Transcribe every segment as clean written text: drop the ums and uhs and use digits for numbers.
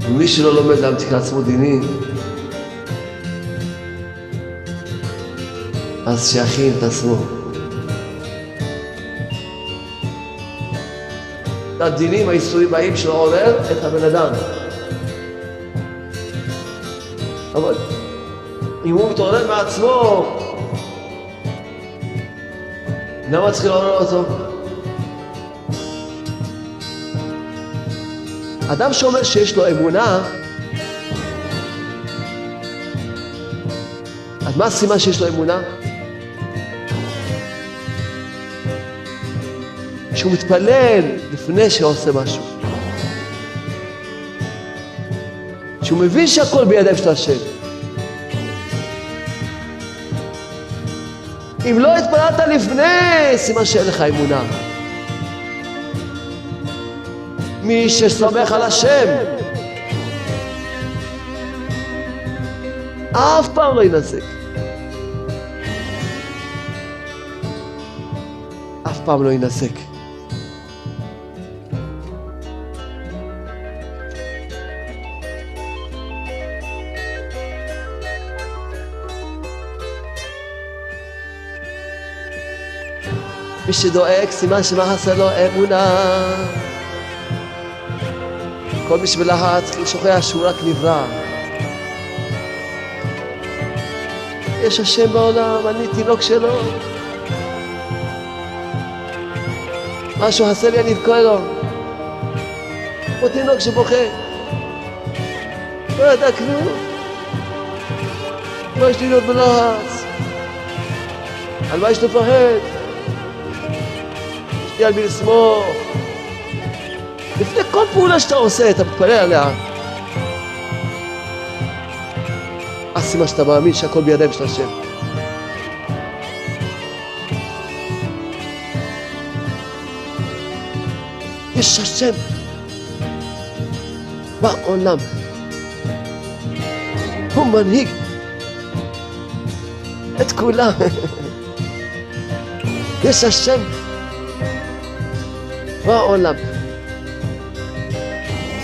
מי שלא לומד להמציא לעצמו דינים, אז שיכין את עצמו. הדינים האיסורים באים שלא עורר את הבן אדם. אבל אם הוא מתעורר מעצמו, למה צריך לעורר אותו? אדם שאומר שיש לו אמונה, אז מה הסימן שיש לו אמונה? שהוא מתפלל לפני שעושה משהו. שהוא מבין שהכל בידיים של השם. אם לא התפללת לפני, סימן שאין לך אמונה. מי שסומך על השם, אף פעם לא ינזק. אף פעם לא ינזק. מי שדואג, סימן שמה חסר לו אמונה. כל מי שבלהט שוכח שהוא רק נברא. יש השם בעולם, אני תינוק שלו. משהו חסר לי, אני אבכה לו. כמו תינוק שבוכה. לא ידע כלום. מה יש לי להיות בלחץ? על מה יש לפחד? יש לי על מי לסמוך. לפני כל פעולה שאתה עושה, אתה מתפלל עליה. הסימן שאתה מאמין שהכל בידיים של השם. יש השם בעולם. הוא מנהיג את כולם. יש השם בעולם.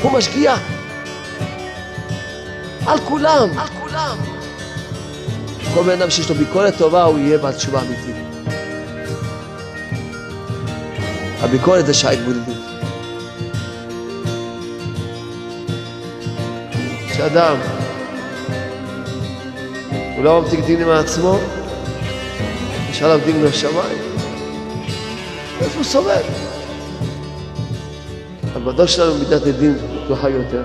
הוא משגיח על כולם. כל בן אדם שיש לו ביקורת טובה, הוא יהיה בעל תשובה אמיתית. הביקורת זה שעה התבודדות. שאדם הוא לא ממתיק דין מעצמו, יש עליו דין מהשמיים, אז הוא סובל. אבל בדור שלנו מידת הדין פתוחה יותר.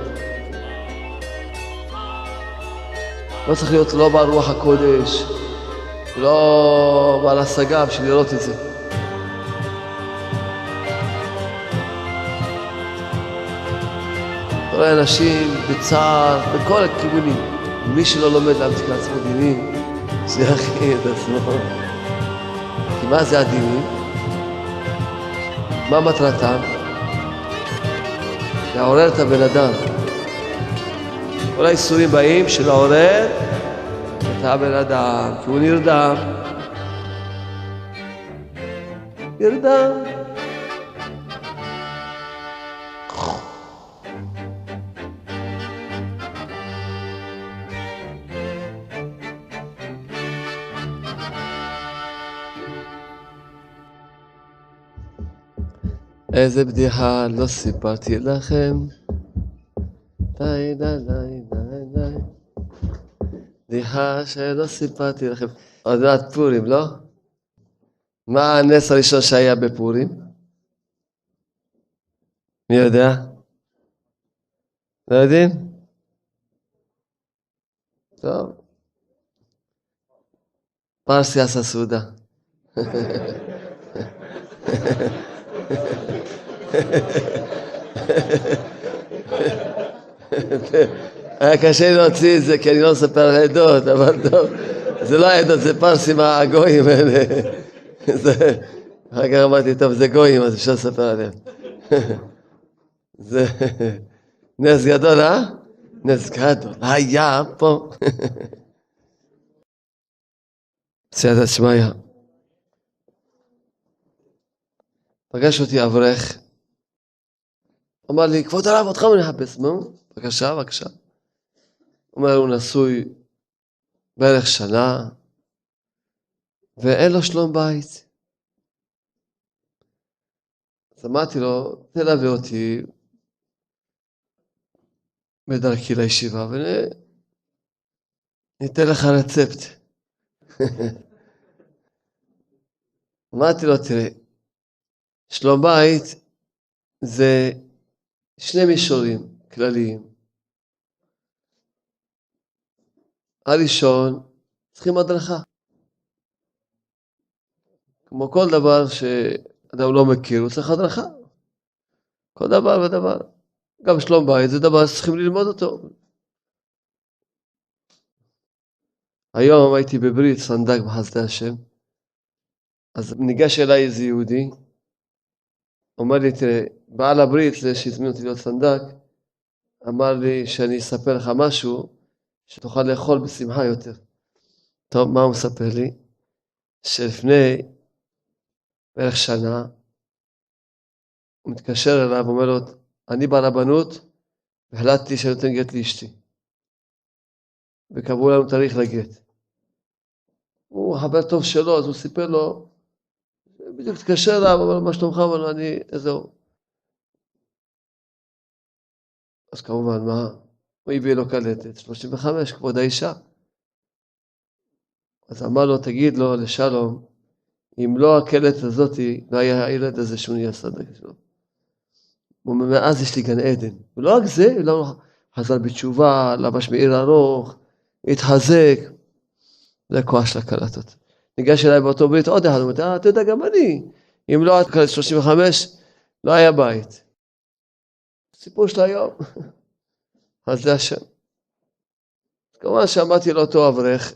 לא צריך להיות לא בעל רוח הקודש, לא בעל השגה בשביל לראות את זה. אתה רואה אנשים בצער, בכל הכיוונים. מי שלא לומד להמציא לעצמו דינים, שיכין את עצמו. כי מה זה הדינים? מה מטרתם? לעורר את הבן אדם. כל האיסורים באים של לעורר את הבן אדם, כי הוא נרדם. נרדם. איזה בדיחה לא סיפרתי לכם. די די די די די. בדיחה שלא סיפרתי לכם. עוד מעט פורים, לא? מה הנס הראשון שהיה בפורים? מי יודע? לא יודעים? טוב. פרסי עשה סעודה. היה קשה להוציא את זה כי אני לא מספר על העדות, אבל טוב, זה לא העדות, זה פרסים הגויים האלה. אחר כך אמרתי, טוב, זה גויים, אז אפשר לספר עליהם. זה נס גדול, אה? נס גדול, היה פה. סייעתא שמיא. פגש אותי אברך, אמר לי, כבוד הרב, אותך אני אחפש. בבקשה, בבקשה. אומר, הוא נשוי בערך שנה, ואין לו שלום בית. אז אמרתי לו, תלווה אותי בדרכי לישיבה, וניתן לך רצפט. אמרתי לו, תראה, שלום בית זה שני מישורים כלליים. הראשון, צריכים הדרכה. כמו כל דבר שאדם לא מכיר, הוא צריך הדרכה. כל דבר ודבר. גם שלום בית זה דבר שצריכים ללמוד אותו. היום הייתי בברית סנדק בחסדי השם. אז ניגש אליי איזה יהודי. אומר לי, תראה, בעל הברית שהזמין אותי להיות סנדק, אמר לי שאני אספר לך משהו שתוכל לאכול בשמחה יותר. טוב, מה הוא מספר לי? שלפני בערך שנה, הוא מתקשר אליו ואומר לו, אני ברבנות, והחלטתי שאני נותן גט לאשתי. וקבעו לנו תאריך לגט. הוא חבר טוב שלו, אז הוא סיפר לו, בדיוק התקשר אליו, אמר לו, מה שלומך? אמר לו, זהו. אז כמובן, מה? הוא הביא לו קלטת, 35, כבוד האישה. אז אמר לו, תגיד לו לשלום, אם לא הקלטת הזאת, לא היה הילד הזה שהוא נהיה סדק שלו. הוא אומר, מאז יש לי גן עדן. ולא רק זה, הוא חזר בתשובה, לבש מעיר ארוך, התחזק. זה הכוח של הקלטות. ניגש אליי באותו ברית, עוד אחד, הוא אומר, אתה יודע, גם אני. אם לא עד קלטת 35, לא היה בית. סיפור של היום. אז זה השם. כמובן שאמרתי לאותו אברך,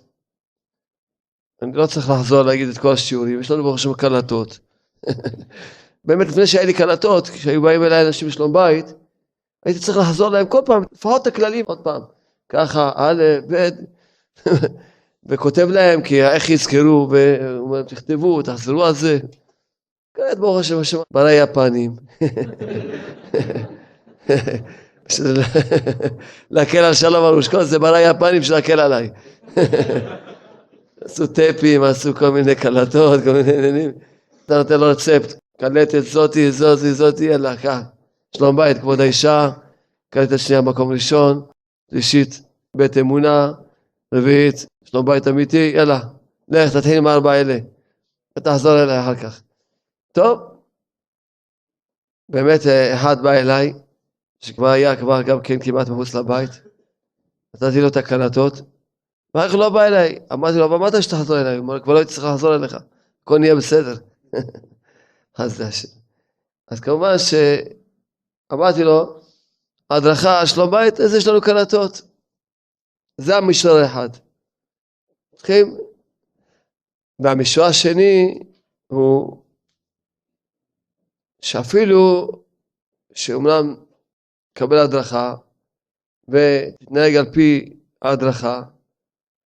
אני לא צריך לחזור להגיד את כל השיעורים, יש לנו ברוך השם קלטות. באמת לפני שהיה לי קלטות, כשהיו באים אליי אנשים בשלום בית, הייתי צריך לחזור להם כל פעם, לפחות את הכללים עוד פעם. ככה, א', ב', וכותב להם, כי איך יזכרו, ואומרים, תכתבו, תחזרו על זה. כעת ברוך השם, ברא יפנים. להקל על שלום הרושקות, זה ברא יפנים שלהקל עליי. עשו טפים, עשו כל מיני קלטות, כל מיני עניינים. אתה נותן לו רצפט, קלטת זאתי, יאללה, כך. שלום בית, כבוד האישה, קלטת שנייה מקום ראשון, שלישית, בית אמונה, רביעית, שלום בית אמיתי, יאללה, לך, תתחיל עם 4 אלה. ותחזור אליי אחר כך. טוב, באמת אחד בא אליי, שכבר היה גם כן כמעט מחוץ לבית, נתתי לו את הקלטות, ואיך לא בא אליי? אמרתי לו, אבל מה אתה שתחזור אליי? הוא אומר, כבר לא הייתי צריך לחזור אליך, הכל נהיה בסדר. אז זה השם. אז כמובן שאמרתי לו, הדרכה, שלום בית, איזה יש לנו קלטות? זה המישור האחד. צריכים, והמישור השני הוא שאפילו שאומנם קבל הדרכה ותתנהג על פי ההדרכה,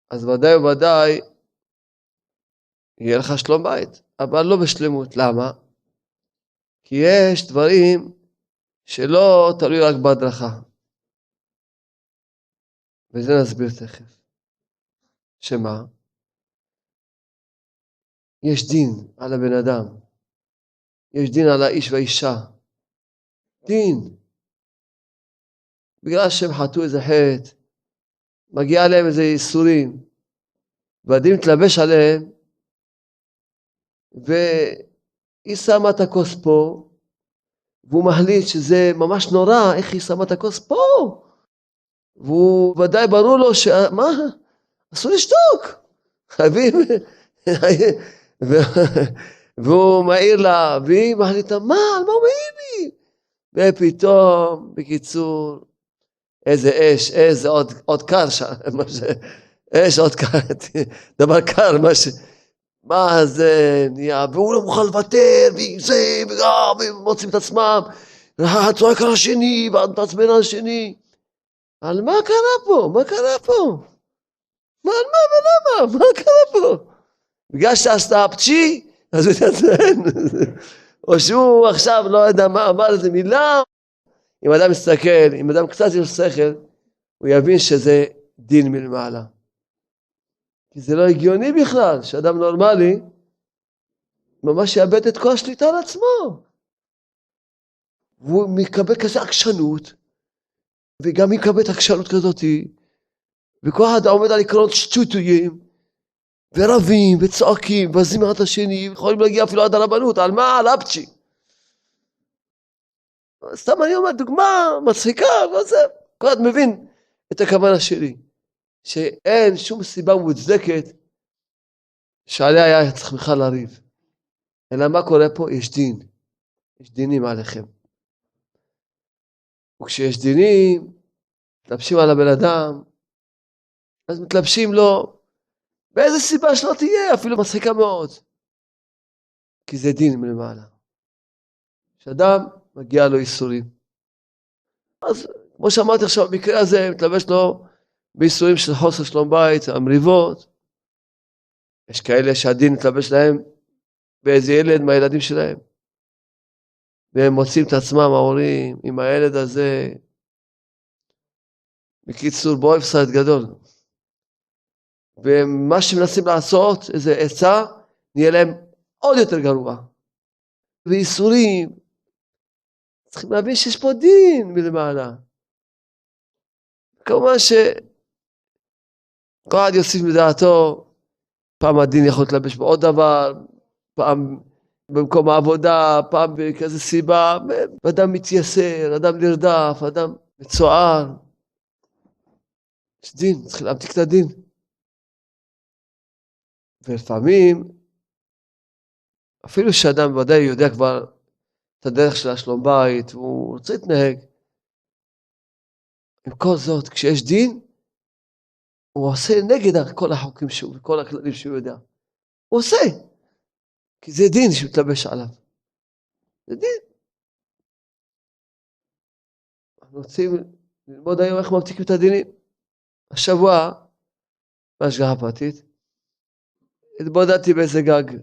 אז ודאי וודאי יהיה לך שלום בית, אבל לא בשלמות. למה? כי יש דברים שלא תלוי רק בהדרכה. וזה נסביר תכף. שמה? יש דין על הבן אדם. יש דין על האיש והאישה. דין. בגלל שהם חטאו איזה חטא, מגיע עליהם איזה איסורים, והדין מתלבש עליהם, והיא שמה את הכוס פה, והוא מחליט שזה ממש נורא, איך היא שמה את הכוס פה? והוא ודאי ברור לו מה? אסור לשתוק. חייבים. והוא מעיר לה, והיא מחליטה, מה? על מה הוא מעיר לי? ופתאום, בקיצור, איזה אש, איזה עוד קר שם, אש עוד קר, דבר קר, מה זה נהיה, והוא לא מוכן לוותר, וזה, ומוצאים את עצמם, צועק על השני, ומתעצבן על השני. על מה קרה פה? מה קרה פה? מה, על מה ולמה? מה קרה פה? בגלל שעשתה פצ'י, אז הוא יתעצבן. או שהוא עכשיו לא יודע מה אמר איזה מילה, אם אדם מסתכל, אם אדם קצת יש שכל, הוא יבין שזה דין מלמעלה. כי זה לא הגיוני בכלל, שאדם נורמלי, ממש יאבד את כל השליטה על עצמו. והוא מקבל כזה עקשנות, וגם מקבל את עקשנות כזאת, וכל אחד עומד על עקרונות שטותיים, ורבים, וצועקים, ובזים אחד לשני, ויכולים להגיע אפילו עד הרבנות, על מה? על אפצ'י. סתם אני אומר, דוגמה מצחיקה, וזה, כל אחד מבין את הכוונה שלי, שאין שום סיבה מוצדקת, שעליה היה צריך בכלל לריב. אלא מה קורה פה? יש דין. יש דינים עליכם. וכשיש דינים, מתלבשים על הבן אדם, אז מתלבשים לו, באיזה סיבה שלא תהיה, אפילו מצחיקה מאוד. כי זה דין מלמעלה. שאדם מגיע לו איסורים. אז כמו שאמרתי עכשיו, במקרה הזה מתלבש לו באיסורים של חוסר שלום בית, המריבות. יש כאלה שהדין מתלבש להם באיזה ילד מהילדים שלהם. והם מוצאים את עצמם, ההורים, עם הילד הזה. בקיצור, בו הפסד גדול. ומה שמנסים לעשות, איזה עצה, נהיה להם עוד יותר גרוע. ואיסורים, צריכים להבין שיש פה דין מלמעלה. כמובן שכל אחד יוסיף מדעתו, פעם הדין יכול להתלבש בעוד דבר, פעם במקום העבודה, פעם בכזה סיבה, אדם מתייסר, אדם נרדף, אדם מצוער. יש דין, צריך להמתיק את הדין. ולפעמים, אפילו שאדם ודאי יודע כבר את הדרך של השלום בית, והוא רוצה להתנהג. עם כל זאת, כשיש דין, הוא עושה נגד כל החוקים שהוא, וכל הכללים שהוא יודע. הוא עושה. כי זה דין שמתלבש עליו. זה דין. אנחנו רוצים ללמוד היום איך ממתיקים את הדינים. השבוע, בהשגחה פרטית, התבודדתי באיזה גג.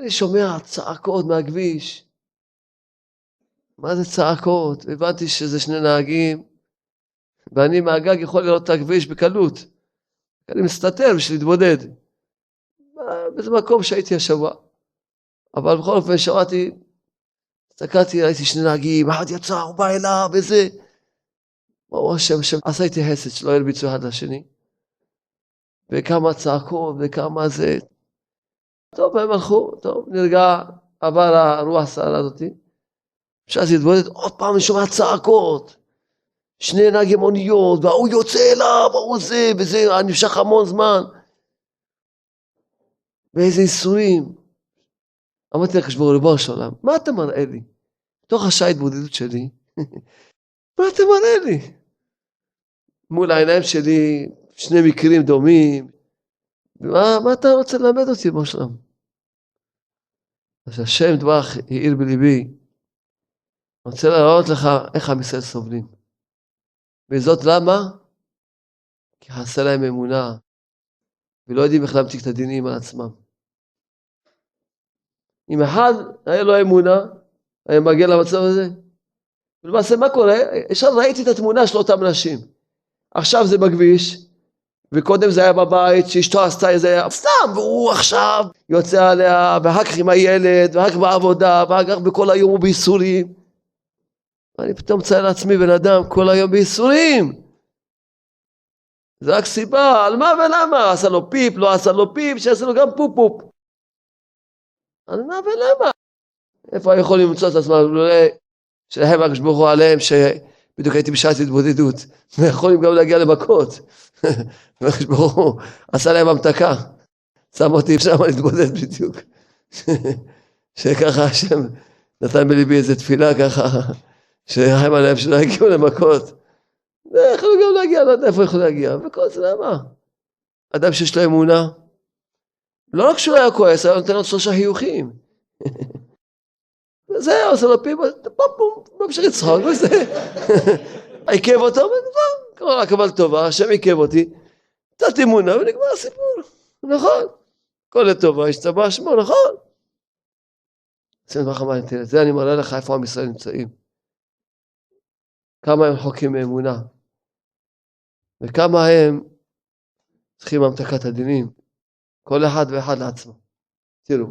אני שומע צעקות מהכביש. מה זה צעקות? הבנתי שזה שני נהגים, ואני מהגג יכול לראות את הכביש בקלות. אני מסתתר בשביל להתבודד. באיזה מקום שהייתי השבוע. אבל בכל אופן שמעתי, הסתכלתי, ראיתי שני נהגים, אחד יצא, הוא בא אליו, וזה. ברוך השם, עשה איתי חסד, שלא ילביצו אחד לשני. וכמה צעקות, וכמה זה. טוב, הם הלכו, טוב, נרגע, עבר הרוח הסערה הזאתי. שאז התבודד, עוד פעם אני שומע צעקות. שני נהגי מוניות, והוא יוצא אליו, והוא זה, וזה נמשך המון זמן. ואיזה איסורים. אמרתי לקדוש ברוך הוא, ריבונו של עולם, מה אתה מראה לי? תוך השעה התבודדות שלי, מה אתה מראה לי? מול העיניים שלי, שני מקרים דומים. מה אתה רוצה ללמד אותי, ריבונו של עולם? אז השם דברך העיר בליבי, אני רוצה להראות לך איך עם ישראל סובלים. וזאת למה? כי חסר להם אמונה, ולא יודעים איך להמתיק את הדינים על עצמם. אם אחד היה לו אמונה, היה מגיע למצב הזה. ולמעשה מה קורה? ישר ראיתי את התמונה של אותם נשים. עכשיו זה בכביש, וקודם זה היה בבית, שאשתו עשתה איזה סתם, והוא עכשיו יוצא עליה, ואחר כך עם הילד, ואחר כך בעבודה, ואחר כך בכל היום הוא בייסורים. אני פתאום מציין לעצמי בן אדם, כל היום בייסורים. זה רק סיבה, על מה ולמה? עשה לו פיפ, לא עשה לו פיפ, שעשה לו גם פופ פופ. על מה ולמה? איפה יכולים למצוא את עצמם? שלהם הקדוש ברוך הוא עליהם, שבדיוק הייתי בשעת התבודדות, ויכולים גם להגיע למכות. והקדוש ברוך הוא עשה להם המתקה. שם אותי שם להתבודד בדיוק. שככה השם נתן בליבי איזה תפילה ככה, שרחם עליהם שלא הגיעו למכות. יכולו גם להגיע, לא יודע איפה יכולו להגיע. וכל זה למה? אדם שיש לו אמונה, לא רק שהוא היה כועס, היה נותן לו 3 חיוכים. וזהו, עושה לו פיפ, ממשיך לצחוק, וזה. עיכב אותו, ונגמר, רק אבל טובה, השם עיכב אותי, קצת אמונה, ונגמר הסיפור. נכון. כל לטובה, השתבח שמו, נכון. זה אני מראה לך איפה עם ישראל נמצאים. כמה הם חוקים מאמונה. וכמה הם צריכים המתקת הדינים. כל אחד ואחד לעצמו. תראו,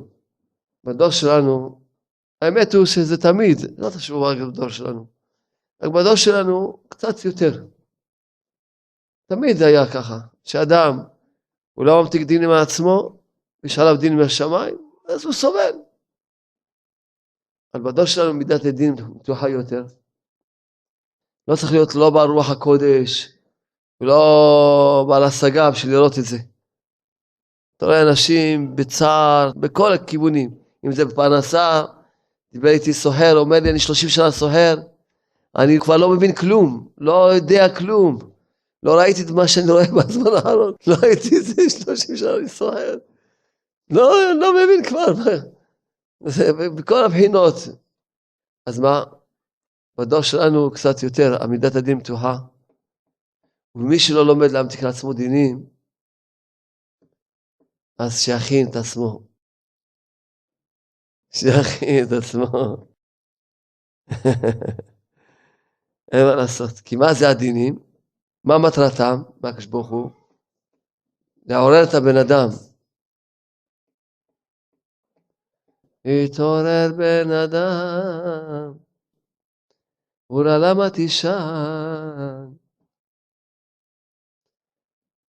בדור שלנו, האמת הוא שזה תמיד, לא תשמעו רק בדור שלנו. רק בדור שלנו קצת יותר. תמיד היה ככה, שאדם הוא לא ממתיק דין מעצמו, יש עליו דין מהשמיים, אז הוא סובל. אבל בדור שלנו מידת הדין פתוחה יותר. לא צריך להיות לא בעל רוח הקודש, ולא בעל השגה בשביל לראות את זה. אתה רואה אנשים בצער, בכל הכיוונים, אם זה בפרנסה, דיבר איתי סוחר, אומר לי אני 30 שנה סוחר, אני כבר לא מבין כלום, לא יודע כלום, לא ראיתי את מה שאני רואה בזמן האחרון, לא ראיתי את זה 30 שנה אני סוחר, לא מבין כבר, בכל הבחינות. אז מה? בדור שלנו קצת יותר, עמידת הדין פתוחה, ומי שלא לומד להמתיק לעצמו דינים, אז שיכין את עצמו. שיכין את עצמו. אין מה לעשות. כי מה זה הדינים? מה מטרתם? מה הקדוש ברוך הוא? לעורר את הבן אדם. התעורר בן אדם, אורה למה תישן?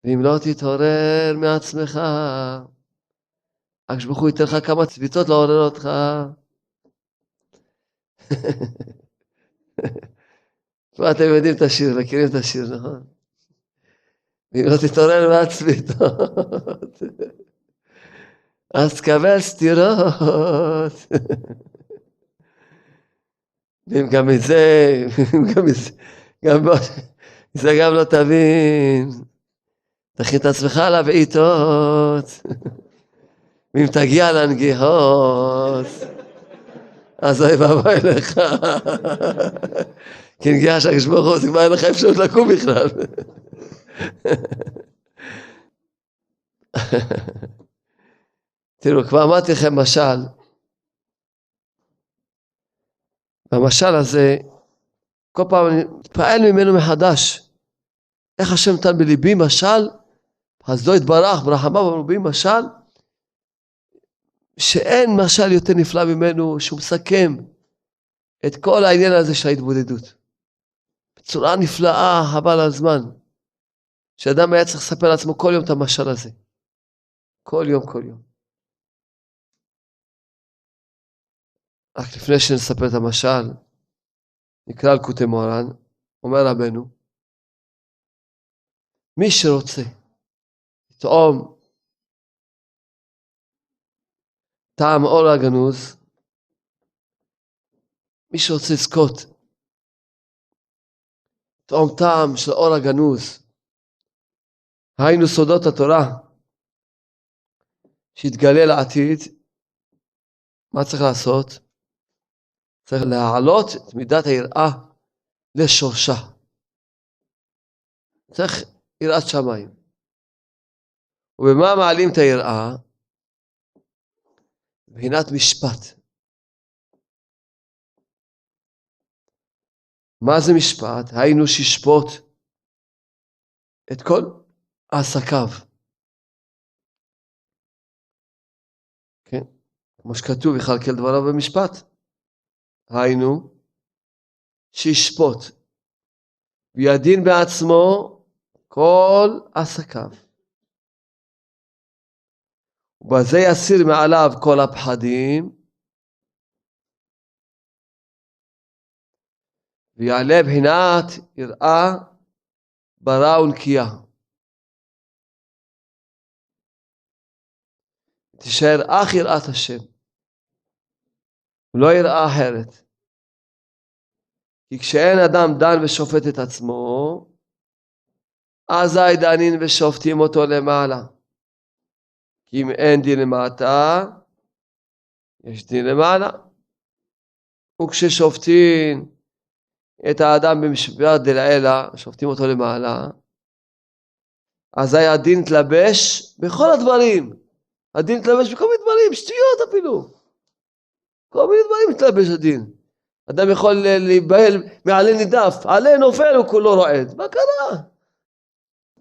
ואם לא תתעורר מעצמך, הקדוש ברוך הוא ייתן לך כמה צביצות לעורר אותך. פה אתם יודעים את השיר, מכירים את השיר, נכון? ואם לא תתעורר מהצביצות, אז תקבל סתירות. ואם גם את זה, זה גם לא תבין. תכין את עצמך לבעיטות. ואם תגיע לנגיחות, אז אוי ואבוי לך. כי נגיעה שהקדוש ברוך הוא, זה כבר אין לך אפשרות לקום בכלל. תראו, כבר אמרתי לכם משל. והמשל הזה, כל פעם אני מתפעל ממנו מחדש. איך השם נתן בליבי משל, חסדו יתברך ברחמיו מרובים משל, שאין משל יותר נפלא ממנו, שהוא מסכם את כל העניין הזה של ההתבודדות. בצורה נפלאה, חבל על הזמן. שאדם היה צריך לספר לעצמו כל יום את המשל הזה. כל יום, כל יום. רק לפני שנספר את המשל, נקרא על קוטי מוהר"ן, אומר רבנו, מי שרוצה לטעום טעם אור הגנוז, מי שרוצה לזכות טעום טעם של אור הגנוז, היינו סודות התורה, שיתגלה לעתיד, מה צריך לעשות? צריך להעלות את מידת היראה לשורשה. צריך יראת שמיים. ובמה מעלים את היראה? מבחינת משפט. מה זה משפט? היינו שישפוט את כל עסקיו. כן? כמו שכתוב, יכלכל דבריו במשפט. היינו שישפוט וידין בעצמו כל עסקיו. ובזה יסיר מעליו כל הפחדים, ויעלה בחינת יראה ברא ונקייה. תישאר אך יראת השם, ולא יראה אחרת. כי כשאין אדם דן ושופט את עצמו, אזי דנין ושופטים אותו למעלה. כי אם אין דין למטה, יש דין למעלה. וכששופטים את האדם במשפט דלעילה, שופטים אותו למעלה, אזי הדין תלבש בכל הדברים. הדין תלבש בכל מיני דברים, שטויות אפילו. כל מיני דברים מתלבש הדין. אדם יכול להיבהל מעלה נידף, עלה נופל הוא כולו רועד. מה קרה?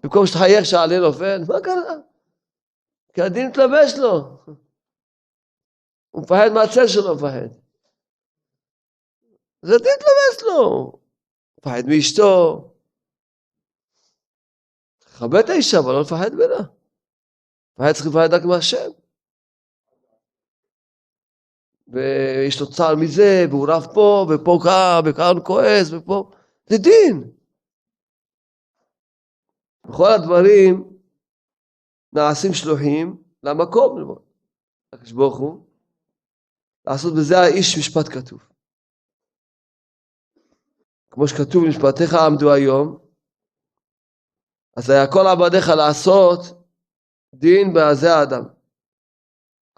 במקום שתחייך שעלה נופל, מה קרה? כי הדין מתלבש לו. הוא מפחד מהצל שלו, מפחד. אז הדין מתלבש לו. הוא מפחד מאשתו. תכבד את האישה, אבל לא לפחד ממנה. מפחד צריך לפחד רק מהשם. ויש לו צער מזה, והוא רב פה, ופה כאן, וכאן כועס, ופה. זה דין. בכל הדברים נעשים שלוחים למקום, ללמוד. הקדוש ברוך הוא, לעשות בזה האיש משפט כתוב. כמו שכתוב, משפטיך עמדו היום, אז היה כל עבדיך לעשות דין בעזה האדם.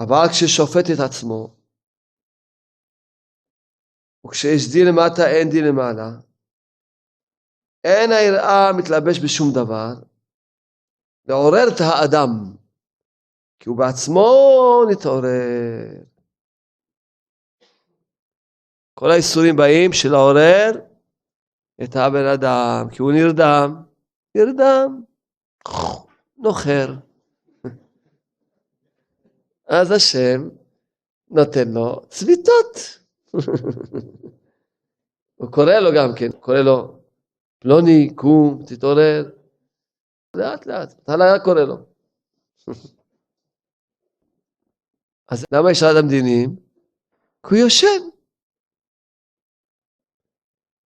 אבל כששופט את עצמו, וכשיש דין למטה אין דין למעלה, אין היראה מתלבש בשום דבר, לעורר את האדם, כי הוא בעצמו נתעורר. כל האיסורים באים של לעורר את הבן אדם, כי הוא נרדם, נוחר. אז השם נותן לו צביטות. הוא קורא לו גם כן, קורא לו, פלוני, קום, תתעורר. לאט לאט, אתה לא קורא לו. אז למה יש אדם דינים? כי הוא יושן.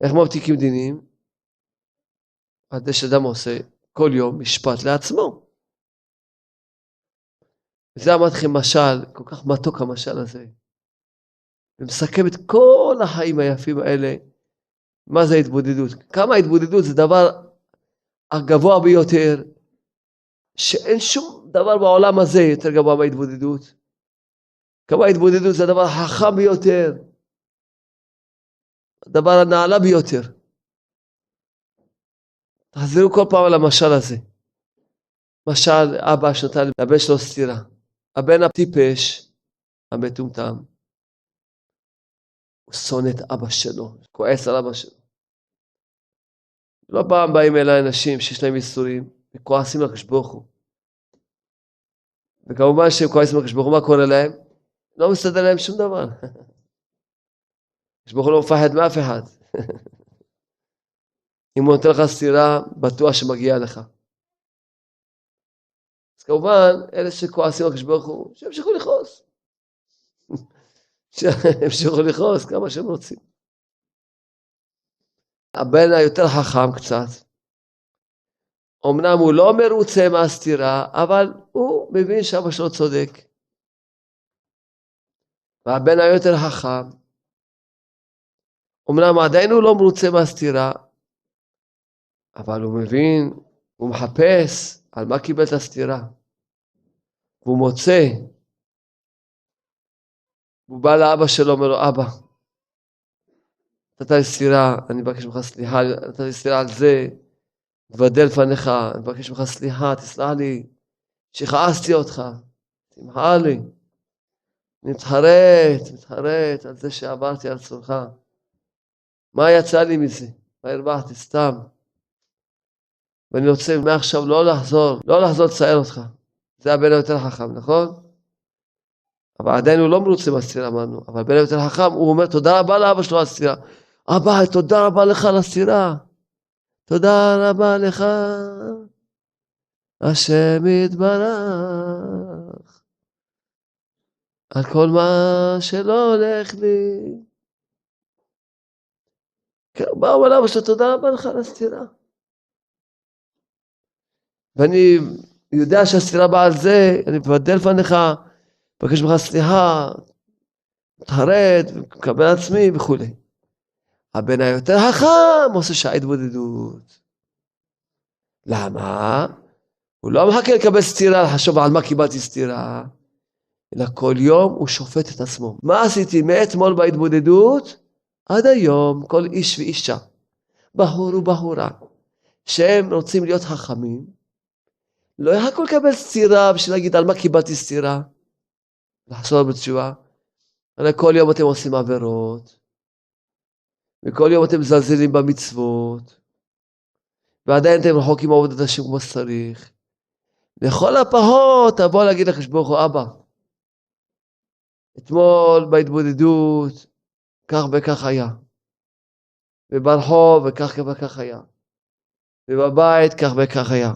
איך מבטיקים דינים? עד שאדם עושה כל יום משפט לעצמו. וזה אמרתי לכם משל, כל כך מתוק המשל הזה. ומסכם את כל החיים היפים האלה. מה זה ההתבודדות? כמה ההתבודדות זה דבר הגבוה ביותר, שאין שום דבר בעולם הזה יותר גבוה מההתבודדות. כמה ההתבודדות זה הדבר החכם ביותר, הדבר הנעלה ביותר. תחזרו כל פעם על המשל הזה. משל אבא שנתן לבן שלו סטירה. הבן הטיפש, המטומטם, הוא שונא את אבא שלו, כועס על אבא שלו. לא פעם באים אליי אנשים שיש להם איסורים, וכועסים לקדוש ברוך הוא. וכמובן שהם כועסים לקדוש ברוך הוא, מה קורה להם? לא מסתדר להם שום דבר. הקדוש ברוך הוא לא מפחד מאף אחד. אם הוא נותן לך סתירה, בטוח שמגיע לך. אז כמובן, אלה שכועסים לקדוש ברוך הוא, שימשיכו לכעוס. שימשיכו לכעוס כמה שהם רוצים. הבן היותר חכם קצת, אמנם הוא לא מרוצה מהסתירה, אבל הוא מבין שאבא שלו צודק. והבן היותר חכם, אמנם עדיין הוא לא מרוצה מהסתירה, אבל הוא מבין, הוא מחפש על מה קיבל את הסתירה. והוא מוצא, הוא בא לאבא שלו, אומר לו, אבא, נתת לי סתירה, אני מבקש ממך סליחה, נתת לי סתירה על זה, תבדל לפניך, אני מבקש ממך סליחה, תסלח לי, שכעסתי אותך, תמחה לי. אני מתחרט על זה שעברתי על צורך. מה יצא לי מזה? מה הרווחתי? סתם. ואני רוצה מעכשיו לא לחזור לצייר אותך. זה הבן היותר חכם, נכון? אבל עדיין הוא לא מרוצה מהסתירה, אמרנו. אבל הבן היותר חכם, הוא אומר, תודה רבה לאבא שלו על הסתירה. אבא, תודה רבה לך על הסתירה. תודה רבה לך, השם יתברך, על כל מה שלא הולך לי. באו על אבא שלו, תודה רבה לך על הסתירה. ואני יודע שהסתירה באה על זה, אני מבדל לפניך, מבקש ממך סליחה, מתחרט, מקבל עצמי וכו'. הבן היותר חכם עושה שעה התבודדות. למה? הוא לא מחכה לקבל סתירה, לחשוב על מה קיבלתי סתירה, אלא כל יום הוא שופט את עצמו. מה עשיתי מאתמול בהתבודדות? עד היום כל איש ואישה, בחור ובחורה, שהם רוצים להיות חכמים, לא יחכו לקבל סתירה בשביל להגיד על מה קיבלתי סתירה, לחזור בתשובה. הרי כל יום אתם עושים עבירות, וכל יום אתם מזלזלים במצוות, ועדיין אתם רחוקים מעבודת השם כמו שצריך. לכל הפחות תבוא להגיד לקדוש ברוך הוא, אבא, אתמול בהתבודדות כך וכך היה, וברחוב וכך וכך היה, ובבית כך וכך היה,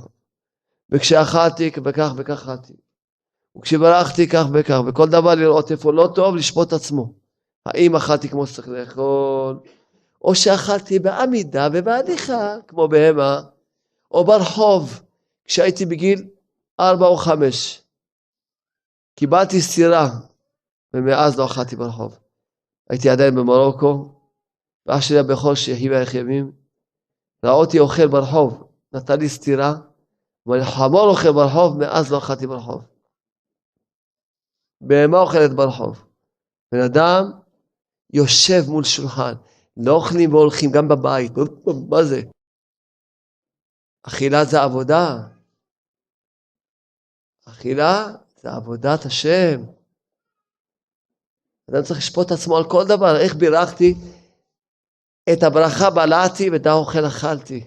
וכשאכלתי וכך וכך אכלתי, וכשברחתי כך וכך, וכל דבר לראות איפה לא טוב, לשפוט עצמו. האם אכלתי כמו שצריך לאכול, או שאכלתי בעמידה ובהליכה, כמו בהמה, או ברחוב, כשהייתי בגיל 4 או 5. קיבלתי סטירה, ומאז לא אכלתי ברחוב. הייתי עדיין במרוקו, ואח שלי הבכור שיחי ויחי ימים, ראה אותי אוכל ברחוב, נתן לי סטירה, אבל חמור אוכל ברחוב, מאז לא אכלתי ברחוב. בהמה אוכלת ברחוב. בן אדם יושב מול שולחן, לא אוכלים והולכים גם בבית. מה זה? אכילה זה עבודה. אכילה זה עבודת השם. אדם צריך לשפוט את עצמו על כל דבר. איך בירכתי? את הברכה בלעתי ואת האוכל אכלתי.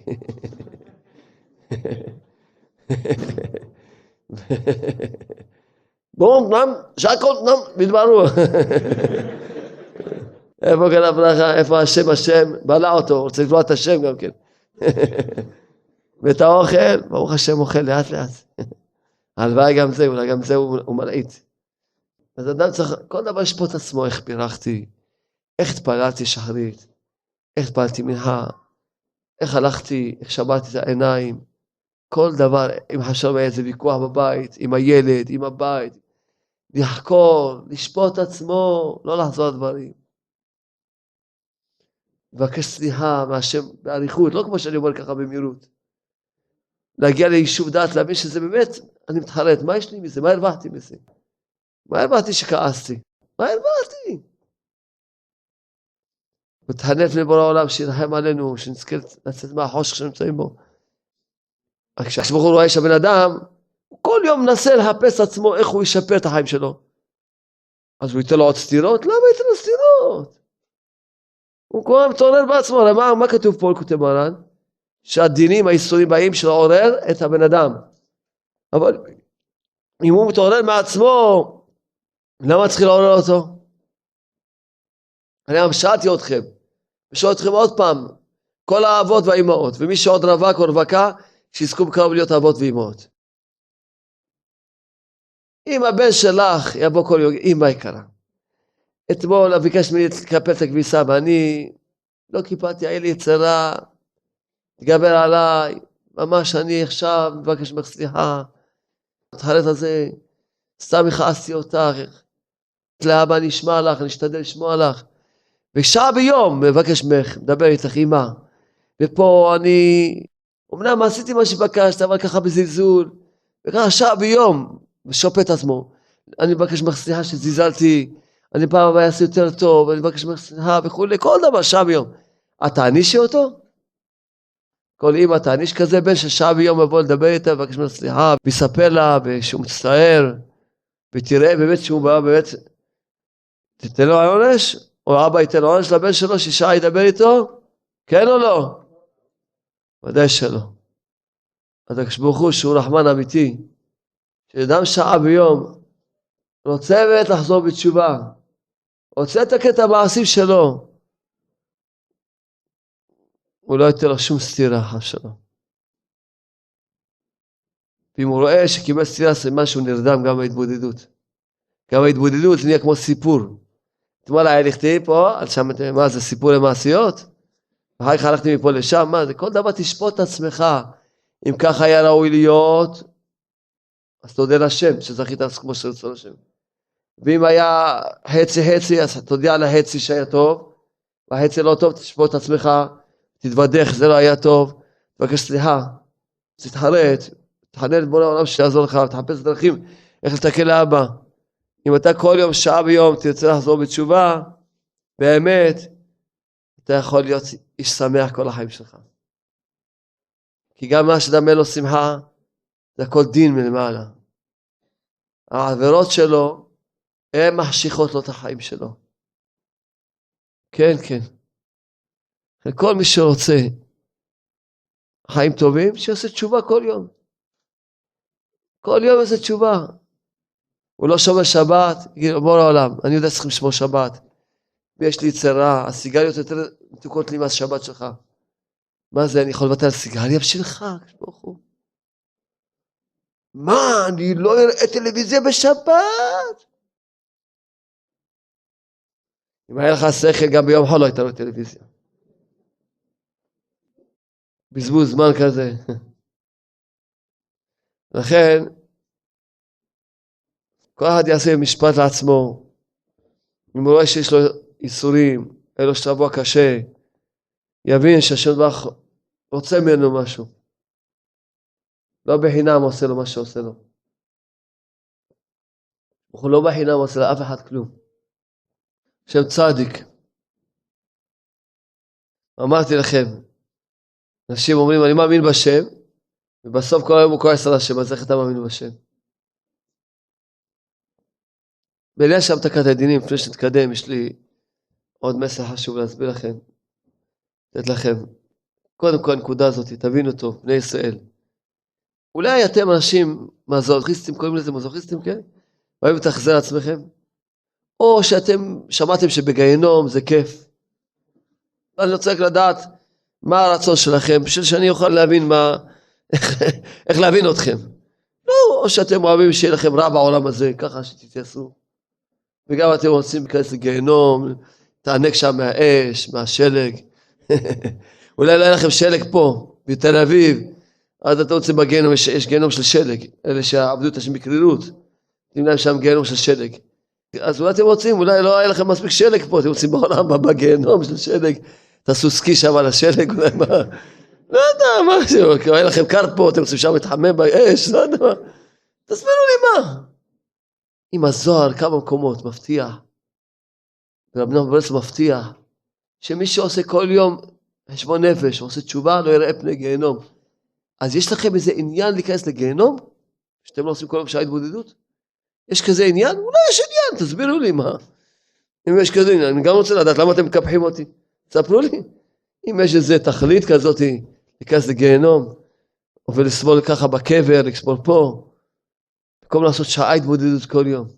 בואו נם, שהכל נם, בדברו. איפה כאן הברכה, איפה השם, בלע אותו, רוצה לקבוע את השם גם כן. ואת האוכל, ברוך השם אוכל לאט לאט. הלוואי גם זה, אולי גם זה הוא מלעית. אז אדם צריך, כל דבר לשפוט עצמו, איך בירכתי, איך התפללתי שחרית, איך התפללתי מנחה, איך הלכתי, איך שמעתי את העיניים, כל דבר, אם חשוב איזה ויכוח בבית, עם הילד, עם הבית, לחקור, לשפוט עצמו, לא לחזור דברים. לבקש סליחה מהשם בעריכות, לא כמו שאני אומר ככה במהירות. להגיע ליישוב דעת, להבין שזה באמת, אני מתחרט, מה יש לי מזה? מה הרווחתי מזה? מה הרווחתי שכעסתי? מה הרווחתי? ותחנף לבורא העולם, שירחם עלינו, שנזכה לצאת מהחושך שנמצאים בו. רק כשהשבחור רואה שהבן אדם, כל יום מנסה לחפש עצמו איך הוא ישפר את החיים שלו. אז הוא ייתן לו עוד סתירות? למה ייתן לו סתירות? הוא כבר מתעורר בעצמו, מה כתוב פה, כותב מרן? שהדינים, האיסורים באים של לעורר את הבן אדם. אבל אם הוא מתעורר מעצמו, למה צריך לעורר אותו? אני שאלתי אתכם, ושואל אתכם עוד פעם, כל האבות והאימהות, ומי שעוד רווק או רווקה, שיזכו בקרוב להיות אבות ואימהות. אם הבן שלך יבוא כל יום, אמא יקרה, אתמול ביקש ממני לקפל את הכביסה, ואני לא קיפלתי, היה לי יצרה, תגבר עליי, ממש אני עכשיו מבקש ממך סליחה, התחלת הזה, סתם הכעסתי אותך, לאבא אני אשמע לך, אני אשתדל לשמוע לך, ושעה ביום מבקש ממך, מדבר איתך אמא, ופה אני, אמנם עשיתי מה שבקשת, אבל ככה בזלזול, וככה שעה ביום, ושופט עצמו, אני מבקש ממך סליחה שזלזלתי, אני פעם הבאה אעשה יותר טוב, אני מבקש ממך סליחה וכו', כל דבר שעה ביום. את תענישי אותו? כל אמא תעניש כזה בן ששעה ביום יבוא לדבר איתה, מבקש ממך סליחה, ויספר לה, ושהוא מצטער, ותראה באמת שהוא בא, באמת, תתן לו עונש, או אבא ייתן לו עונש לבן שלו, ששעה ידבר איתו, כן או לא? ודאי שלא. אז הקדוש ברוך הוא שהוא רחמן אמיתי, שאדם שעה ביום, רוצה באמת לחזור בתשובה, רוצה לתקן את המעשים שלו, הוא לא ייתן לו שום סתירה אחת שלו. ואם הוא רואה שקיבל סתירה, זה משהו נרדם גם בהתבודדות. גם בהתבודדות זה נהיה כמו סיפור. אתמול היה לכתי פה, על שם, מה זה סיפור למעשיות? ואחר כך הלכתי מפה לשם, מה זה? כל דבר תשפוט את עצמך. אם ככה היה ראוי להיות, אז תודה לשם, שזכית כמו שרצון לשם. ואם היה חצי, אז תודיע על החצי שהיה טוב, והחצי לא טוב, תשפוט את עצמך, תתוודח, זה לא היה טוב, תבקש סליחה, תתחרט, תחנן את בורא העולם שיעזור לך, ותחפש דרכים איך לתקן לאבא. אם אתה כל יום, שעה ביום, תרצה לחזור בתשובה, באמת, אתה יכול להיות איש שמח כל החיים שלך. כי גם מה שאדם אין לו שמחה, זה הכל דין מלמעלה. העבירות שלו, הן מחשיכות לו את החיים שלו. כן, כן. כל מי שרוצה חיים טובים, שיעשה תשובה כל יום. כל יום יעשה תשובה. הוא לא שומר שבת, יגיד, בוא לעולם, אני יודע שצריכים לשמור שבת. ויש לי צרה, הסיגריות יותר מתוקות לי מהשבת שלך. מה זה, אני יכול לבטל סיגריה בשבילך? מה, אני לא אראה טלוויזיה בשבת? אם היה לך שכל, גם ביום חול לא הייתה לו טלוויזיה. בזבוז זמן כזה. לכן, כל אחד יעשה משפט לעצמו. אם הוא רואה שיש לו איסורים, אין לו שבוע קשה, יבין שהשם יתברך רוצה ממנו משהו. לא בחינם עושה לו מה שעושה לו. הוא לא בחינם עושה לאף אחד כלום. השם צדיק. אמרתי לכם, אנשים אומרים אני מאמין בשם, ובסוף כל היום הוא כועס על השם, אז איך אתה מאמין בשם? בעניין שם תקת הדינים, לפני שנתקדם, יש לי עוד מסר חשוב להסביר לכם, לתת לכם. קודם כל הנקודה הזאת, תבינו טוב, בני ישראל. אולי אתם אנשים מזוכיסטים, קוראים לזה מזוכיסטים, כן? אוהבים לתחזר עצמכם? או שאתם שמעתם שבגיהנום זה כיף. אני רוצה רק לדעת מה הרצון שלכם, בשביל שאני אוכל להבין איך להבין אתכם. לא, או שאתם אוהבים שיהיה לכם רע בעולם הזה, ככה שתתייסרו. וגם אתם רוצים להיכנס לגיהנום, תענק שם מהאש, מהשלג. אולי לא יהיה לכם שלג פה, בתל אביב, אז אתם רוצים בגיהנום, יש גיהנום של שלג, אלה שעבדו את השם בקרירות, נותנים להם שם גיהנום של שלג. אז אולי אתם רוצים, אולי לא היה לכם מספיק שלג פה, אתם רוצים בעולם, בגיהנום של שלג, תעשו סקי שם על השלג, אולי מה, לא יודע, משהו, היה לכם קר פה, אתם רוצים שם להתחמם באש, לא יודע מה, תסבירו לי מה. עם הזוהר, כמה מקומות, מבטיח, ורב נחמן מברסלב מבטיח, שמי שעושה כל יום חשבון נפש, ועושה תשובה, לא יראה פני גיהנום. אז יש לכם איזה עניין להיכנס לגיהנום? שאתם לא עושים כל יום שעה התבודדות? יש כזה עניין? אולי יש עניין, תסבירו לי מה. אם יש כזה עניין, אני גם רוצה לדעת למה אתם מקפחים אותי. תספרו לי. אם יש איזה תכלית כזאת, להיכנס לגיהנום, ולסבול ככה בקבר, לסבול פה, במקום לעשות שעה התבודדות כל יום.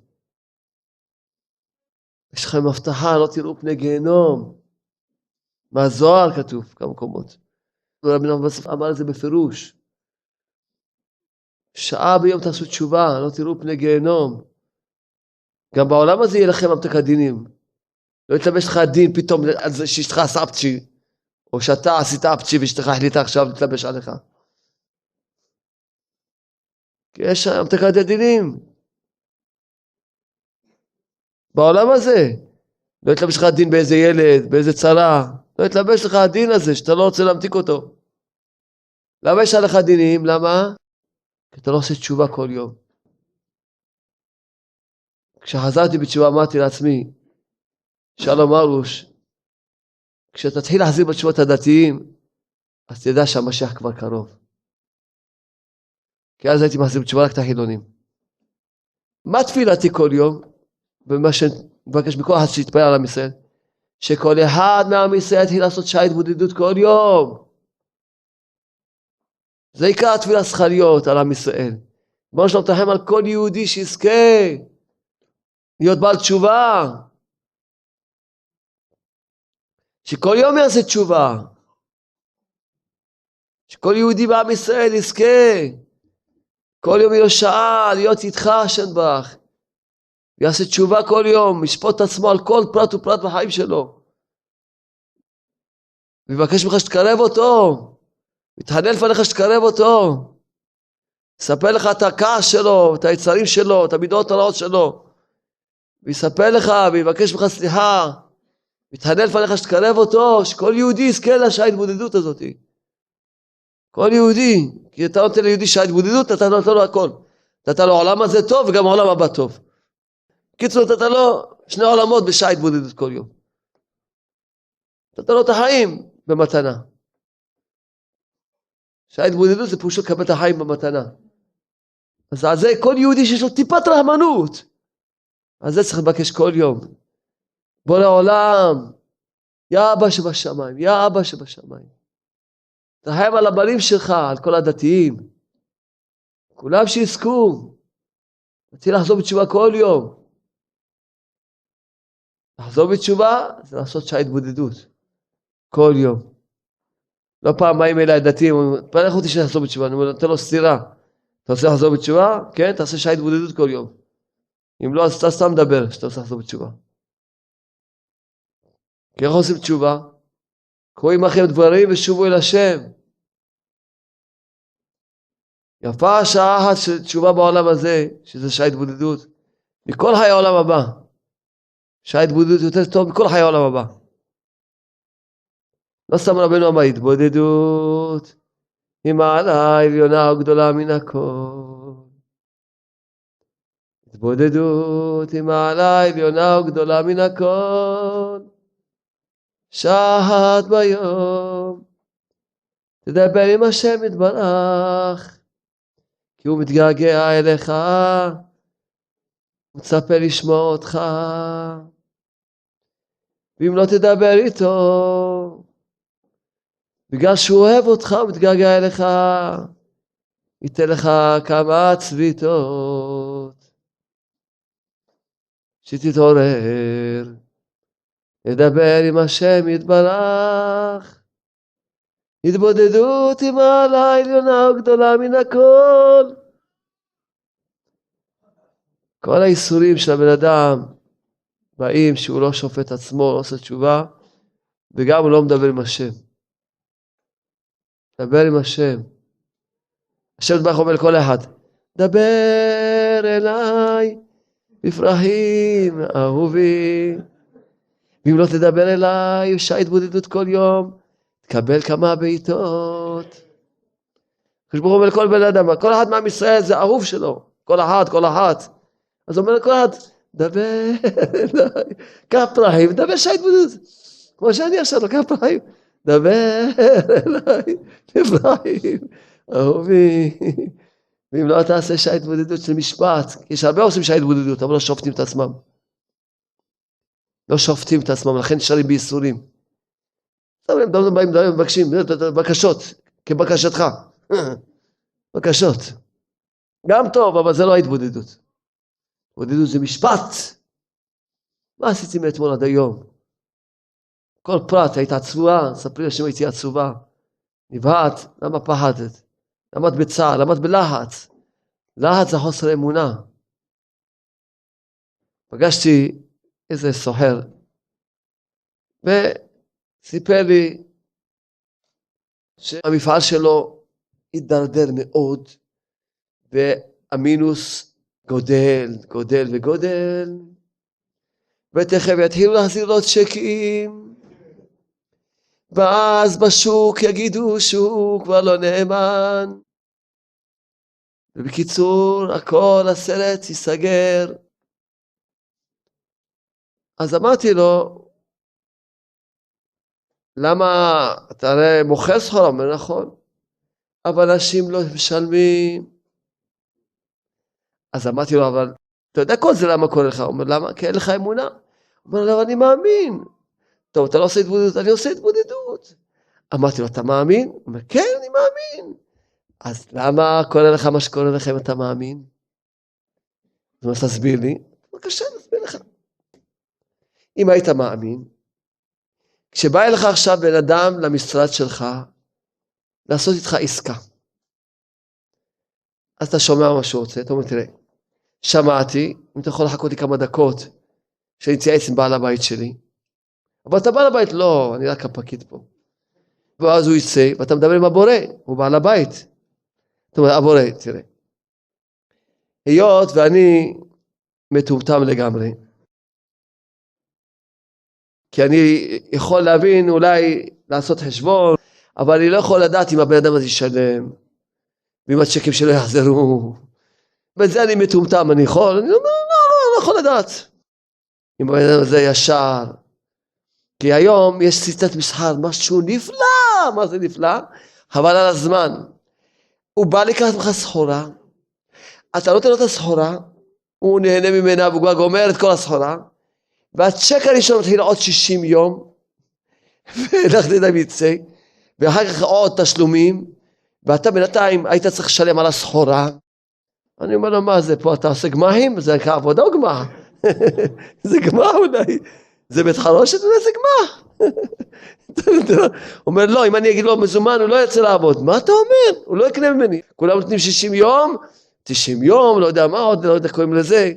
יש לכם הבטחה, לא תראו פני גיהנום. מהזוהר כתוב, כמה מקומות. רבי נחמן בסוף אמר את זה בפירוש. שעה ביום תעשו תשובה, לא תראו פני גיהנום. גם בעולם הזה יהיה לכם המתקת דינים. לא יתלבש לך דין פתאום על זה שאשתך עשה אפצ'י, או שאתה עשית אפצ'י ואשתך החליטה עכשיו להתלבש עליך. כי יש המתקת הדינים. בעולם הזה. לא יתלבש לך דין באיזה ילד, באיזה צרה. לא יתלבש לך הדין הזה שאתה לא רוצה להמתיק אותו. למה יש עליך דינים? למה? כי אתה לא עושה תשובה כל יום. כשחזרתי בתשובה אמרתי לעצמי, שלום ארוש, כשתתחיל להחזיר בתשובות הדתיים, אז תדע שהמשיח כבר קרוב. כי אז הייתי מחזיר בתשובה רק את החילונים. מה תפילתי כל יום? ומה שמבקש מכל אחד שיתפלל על עם ישראל, שכל אחד מעם ישראל יתחיל לעשות שעה התבודדות כל יום. זה עיקר התפילה צריכה להיות על עם ישראל. בואו שלום תרחם על כל יהודי שיזכה להיות בעל תשובה. שכל יום יעשה תשובה. שכל יהודי בעם ישראל יזכה. כל יום יהיה לו שעה להיות איתך השם יתברך. ויעשה תשובה כל יום, ישפוט את עצמו על כל פרט ופרט בחיים שלו. ויבקש ממך שתקרב אותו. מתחנן לפניך שתקרב אותו. יספר לך את הכעס שלו, את היצרים שלו, את המידות הרעות שלו. ויספר לך ויבקש ממך סליחה. מתחנן לפניך שתקרב אותו, שכל יהודי יזכה לשעה ההתבודדות הזאת. כל יהודי, כי אתה נותן ליהודי שעה התבודדות, אתה נותן לו הכל. אתה לו העולם הזה טוב וגם העולם הבא טוב. קיצור, אתה לו שני עולמות בשעה התבודדות כל יום. אתה לו את החיים במתנה. שעה התבודדות זה פשוט לקבל את החיים במתנה. אז על זה כל יהודי שיש לו טיפת רחמנות, על זה צריך לבקש כל יום. בוא לעולם, יא אבא שבשמיים, יא אבא שבשמיים. תרחם על הבנים שלך, על כל הדתיים. כולם שיזכו. רציתי לחזור בתשובה כל יום. לחזור בתשובה זה לעשות שעה התבודדות. כל יום. לא פעם באים אליי הדתיים, אומרים, פלח אותי שנחזור בתשובה. אני אומר, נותן לו סתירה. אתה רוצה לחזור בתשובה? כן, תעשה שעה התבודדות כל יום. אם לא, אז אתה סתם מדבר שאתה רוצה לחזור בתשובה. כי איך עושים תשובה? קחו עמכם דברים ושובו אל השם. יפה השעה אחת של תשובה בעולם הזה, שזה שעה התבודדות, מכל חיי העולם הבא. שעה התבודדות יותר טוב מכל חיי העולם הבא. לא סתם רבנו אמר, התבודדות היא מעלה עליונה וגדולה מן הכל. התבודדות היא מעלה עליונה וגדולה מן הכל. שעת ביום תדבר עם השם יתברך, כי הוא מתגעגע אליך, הוא מצפה לשמוע אותך. ואם לא תדבר איתו, בגלל שהוא אוהב אותך, הוא מתגעגע אליך, ייתן לך כמה צביטות, שתתעורר, תדבר עם השם יתברך. התבודדות היא מעלה עליונה וגדולה מן הכל. כל האיסורים של הבן אדם באים שהוא לא שופט עצמו, לא עושה תשובה, וגם הוא לא מדבר עם השם. דבר עם השם. השם יתברך אומר לכל אחד, דבר אליי בפרחים אהובי. ואם לא תדבר אליי, שעה התבודדות כל יום, תקבל כמה בעיתות. הקדוש ברוך הוא אומר לכל בן אדם, כל אחד מעם ישראל זה אהוב שלו, כל אחת. אז הוא אומר לכל אחד, דבר אליי, קח פרחים, דבר שעה התבודדות. כמו שאני עכשיו, קח פרחים, דבר אליי, פרחים, אהובי. ואם לא תעשה שעה התבודדות של משפט, יש הרבה עושים שעה התבודדות, אבל לא שופטים את עצמם. לא שופטים את עצמם, לכן נשארים בייסורים. הם באים, מבקשים, בקשות, כבקשתך. בקשות. גם טוב, אבל זה לא ההתבודדות. התבודדות זה משפט. מה עשיתי מאתמול עד היום? כל פרט, היית עצובה, ספרי לשם הייתי עצובה. נבהת, למה פחדת? למה את בצער? למה את בלחץ? לחץ זה חוסר אמונה. פגשתי איזה סוחר, וסיפר לי שהמפעל שלו התדרדר מאוד, והמינוס גודל, ותכף יתחילו להחזיר לו צ'קים, ואז בשוק יגידו שהוא כבר לא נאמן, ובקיצור הכל הסרט ייסגר. אז אמרתי לו, למה אתה הרי מוכר סחורה? אומר נכון, אבל אנשים לא משלמים. אז אמרתי לו, אבל אתה יודע כל זה למה קורה לך? הוא אומר, למה? כי אין לך אמונה. הוא אומר, לא, אני מאמין. טוב, אתה לא עושה התבודדות, אני עושה התבודדות. אמרתי לו, אתה מאמין? הוא אומר, כן, אני מאמין. אז למה קורה לך מה שקורה לך אם אתה מאמין? זאת אומרת, תסביר לי. בבקשה, נסביר לך. אם היית מאמין, כשבא אליך עכשיו בן אדם למשרד שלך, לעשות איתך עסקה. אז אתה שומע מה שהוא רוצה, אתה אומר, תראה, שמעתי, אם אתה יכול לחכות לי כמה דקות, שאני אתייעץ עם בעל הבית שלי, אבל אתה בעל הבית, לא, אני רק הפקיד פה. ואז הוא יצא, ואתה מדבר עם הבורא, הוא בעל הבית. אתה אומר, הבורא, תראה, היות ואני מטומטם לגמרי, כי אני יכול להבין, אולי לעשות חשבון, אבל אני לא יכול לדעת אם הבן אדם הזה ישלם, ואם הצ'קים שלו יחזרו. בזה אני מטומטם, אני יכול? אני אומר, לא יכול לדעת. אם הבן אדם הזה ישר. כי היום יש סיטת מסחר, משהו נפלא, מה זה נפלא? חבל על הזמן. הוא בא לקחת ממך סחורה, אתה נותן לו את הסחורה, הוא נהנה ממנה, והוא כבר גומר את כל הסחורה, והצ'ק הראשון מתחיל עוד 60 יום, והלכתי להם יצא, ואחר כך עוד תשלומים, ואתה בינתיים היית צריך לשלם על הסחורה. אני אומר לו, מה זה פה, אתה עושה גמחים? זה כעבודה או גמח? זה גמח אולי, זה בית חרושת אולי זה גמח. הוא אומר, לא, אם אני אגיד לו מזומן, הוא לא יצא לעבוד. מה אתה אומר? הוא לא יקנה ממני. כולם נותנים 60 יום, 90 יום, לא יודע מה עוד, לא יודע קוראים לזה,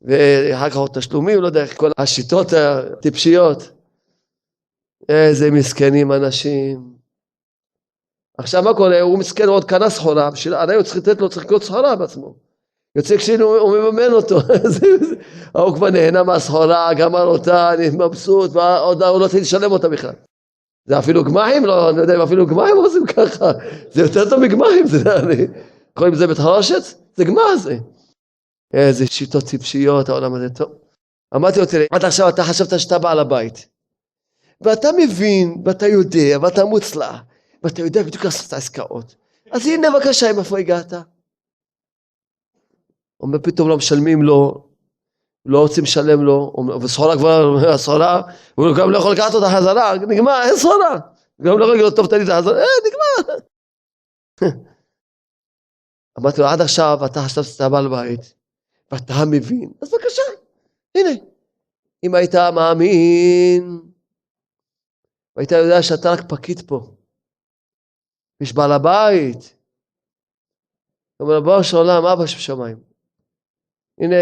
ואחר כך עוד תשלומים, לא יודע, כל השיטות הטיפשיות. איזה מסכנים אנשים. עכשיו מה קורה? הוא מסכן עוד קנה סחורה, עדיין הוא צריך לתת לו, צריך לקנות סחורה בעצמו. יוצא כשהוא מממן אותו, הוא כבר נהנה מהסחורה, גמר אותה, אני מבסוט, ועוד הוא לא צריך לשלם אותה בכלל. זה אפילו גמחים, לא, אני יודע אם אפילו גמחים עושים ככה, זה יותר טוב מגמחים, זה נראה. קוראים לזה בית חרושת? זה גמח זה. איזה שיטות טיפשיות, העולם הזה טוב. אמרתי לו, תראה, עד עכשיו אתה חשבת שאתה בעל הבית, ואתה מבין, ואתה יודע, ואתה מוצלח, ואתה יודע בדיוק לעשות את העסקאות. אז הנה בבקשה, איפה הגעת? אומר פתאום לא משלמים לו, לא רוצים לשלם לו, וסחורה כבר, הסחורה, הוא גם לא יכול לקחת אותה חזרה, נגמר, אין סחורה. גם לא יכול להגיד לו, טוב, תן לי את החזרה, נגמר. אמרתי לו, עד עכשיו אתה חשבת שאתה בעל בית, ואתה מבין, אז בבקשה, הנה. אם היית מאמין, והיית יודע שאתה רק פקיד פה, יש בעל הבית. הוא אומר, בוא שעולם, אבא שבשמיים. הנה,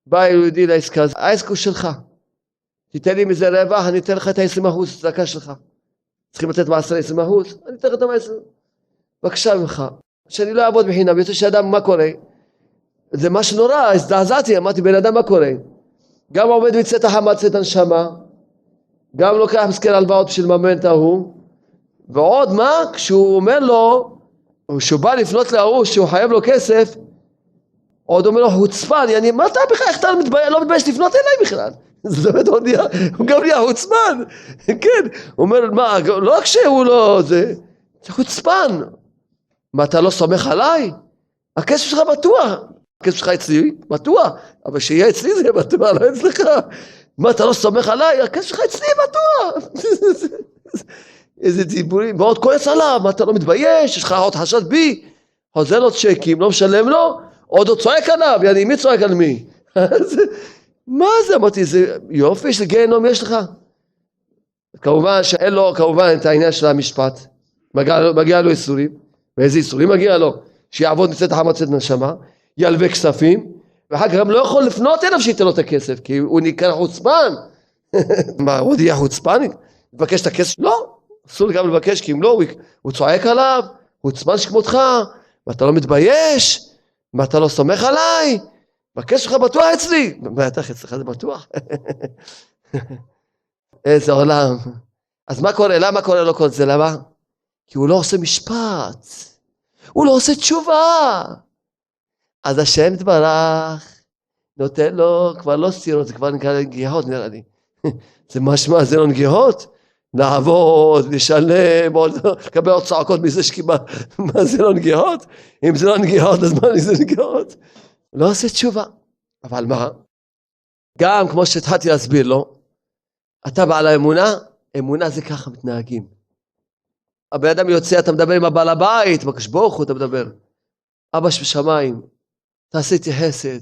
בא יהודי לעסקה, העסק הוא שלך. תיתן לי מזה רווח, אני אתן לך את ה-20% צדקה שלך. צריכים לתת מעשר 20%, אני אתן לך את ה-10%. בבקשה ממך, שאני לא אעבוד בחינם, יוצא שאדם, מה קורה? זה משהו נורא, הזדעזעתי, אמרתי, בן אדם, מה קורה? גם עומד מצאת החמץ את הנשמה, גם לוקח מסכן הלוואות בשביל לממן את ההוא, ועוד מה? כשהוא אומר לו, כשהוא בא לפנות להוא שהוא חייב לו כסף, עוד אומר לו, חוצפן, מה אתה בכלל, איך אתה לא מתבייש לפנות אליי בכלל? זה באמת הוא גם נהיה חוצפן, כן, הוא אומר, מה, לא רק שהוא לא, זה חוצפן, מה אתה לא סומך עליי? הכסף שלך בטוח, הכסף שלך אצלי, בטוח, אבל שיהיה אצלי זה בטוח, לא אצלך, מה אתה לא סומך עליי? הכסף שלך אצלי בטוח, איזה דיבורים, ועוד כועס עליו, מה אתה לא מתבייש, יש לך עוד חשד בי, חוזר לו צ'קים, לא משלם לו, עוד הוא צועק עליו, יעני, מי צועק על מי? מה זה? אמרתי, זה יופי, של גיהנום יש לך? כמובן שאין לו, כמובן, את העניין של המשפט, מגיע לו איסורים, ואיזה איסורים מגיע לו? שיעבוד מצאת החמץ את נשמה, ילווה כספים, ואחר כך גם לא יכול לפנות אליו שייתן לו את הכסף, כי הוא נקרא חוצפן. מה, הוא יהיה חוצפן? לבקש את הכסף? לא, אסור גם לבקש, כי אם לא, הוא צועק עליו, חוצפן שכמותך, ואתה לא מתבייש, ואתה לא סומך עליי, והכסף שלך בטוח אצלי. בטח אצלך זה בטוח. איזה עולם. אז מה קורה? למה קורה לו כל זה? למה? כי הוא לא עושה משפט, הוא לא עושה תשובה. אז השם יתברך נותן לו כבר לא סתירות, זה כבר נקרא נגיעות נראה לי. זה משמע, זה לא נגיעות? לעבוד, לשלם, לקבל עוד צעקות מזה שקיבל, מה זה לא נגיעות? אם זה לא נגיעות, אז מה זה נגיעות? לא עושה תשובה. אבל מה? גם כמו שהתחלתי להסביר לו, אתה בעל האמונה, אמונה זה ככה מתנהגים. הבן אדם יוצא, אתה מדבר עם הבעל הבית, בקדוש ברוך הוא אתה מדבר. אבא שבשמיים, תעשי איתי חסד,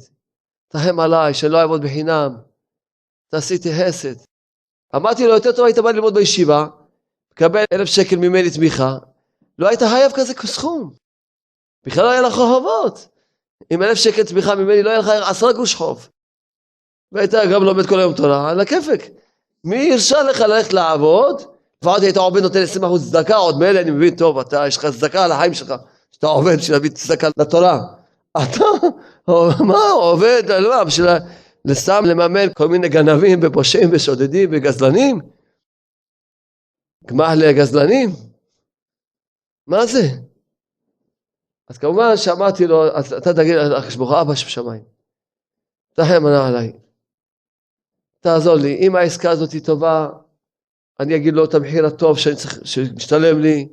תרחם עליי, שאני לא אעבוד בחינם, תעשי איתי חסד. אמרתי לו, יותר טוב היית בא ללמוד בישיבה, לקבל 1,000 שקל ממני תמיכה, לא היית חייב כזה סכום. בכלל לא היה לך חובות. עם 1,000 שקל תמיכה ממני לא היה לך 10 גרוש חוב. והיית גם לומד כל היום תורה, על הכיפק. מי הרשה לך ללכת לעבוד? ועוד היית עובד נותן 20% צדקה, עוד מילא אני מבין טוב, אתה יש לך צדקה על החיים שלך, שאתה עובד בשביל להביא צדקה לתורה. אתה, מה, עובד, לא, בשביל לסתם לממן כל מיני גנבים ופושעים ושודדים וגזלנים? גמח לגזלנים? מה זה? אז כמובן שאמרתי לו, אז אתה תגיד לחשבוך, אבא שבשמיים, תרחם עליי, תעזור לי, אם העסקה הזאת היא טובה, אני אגיד לו את המחיר הטוב שמשתלם לי,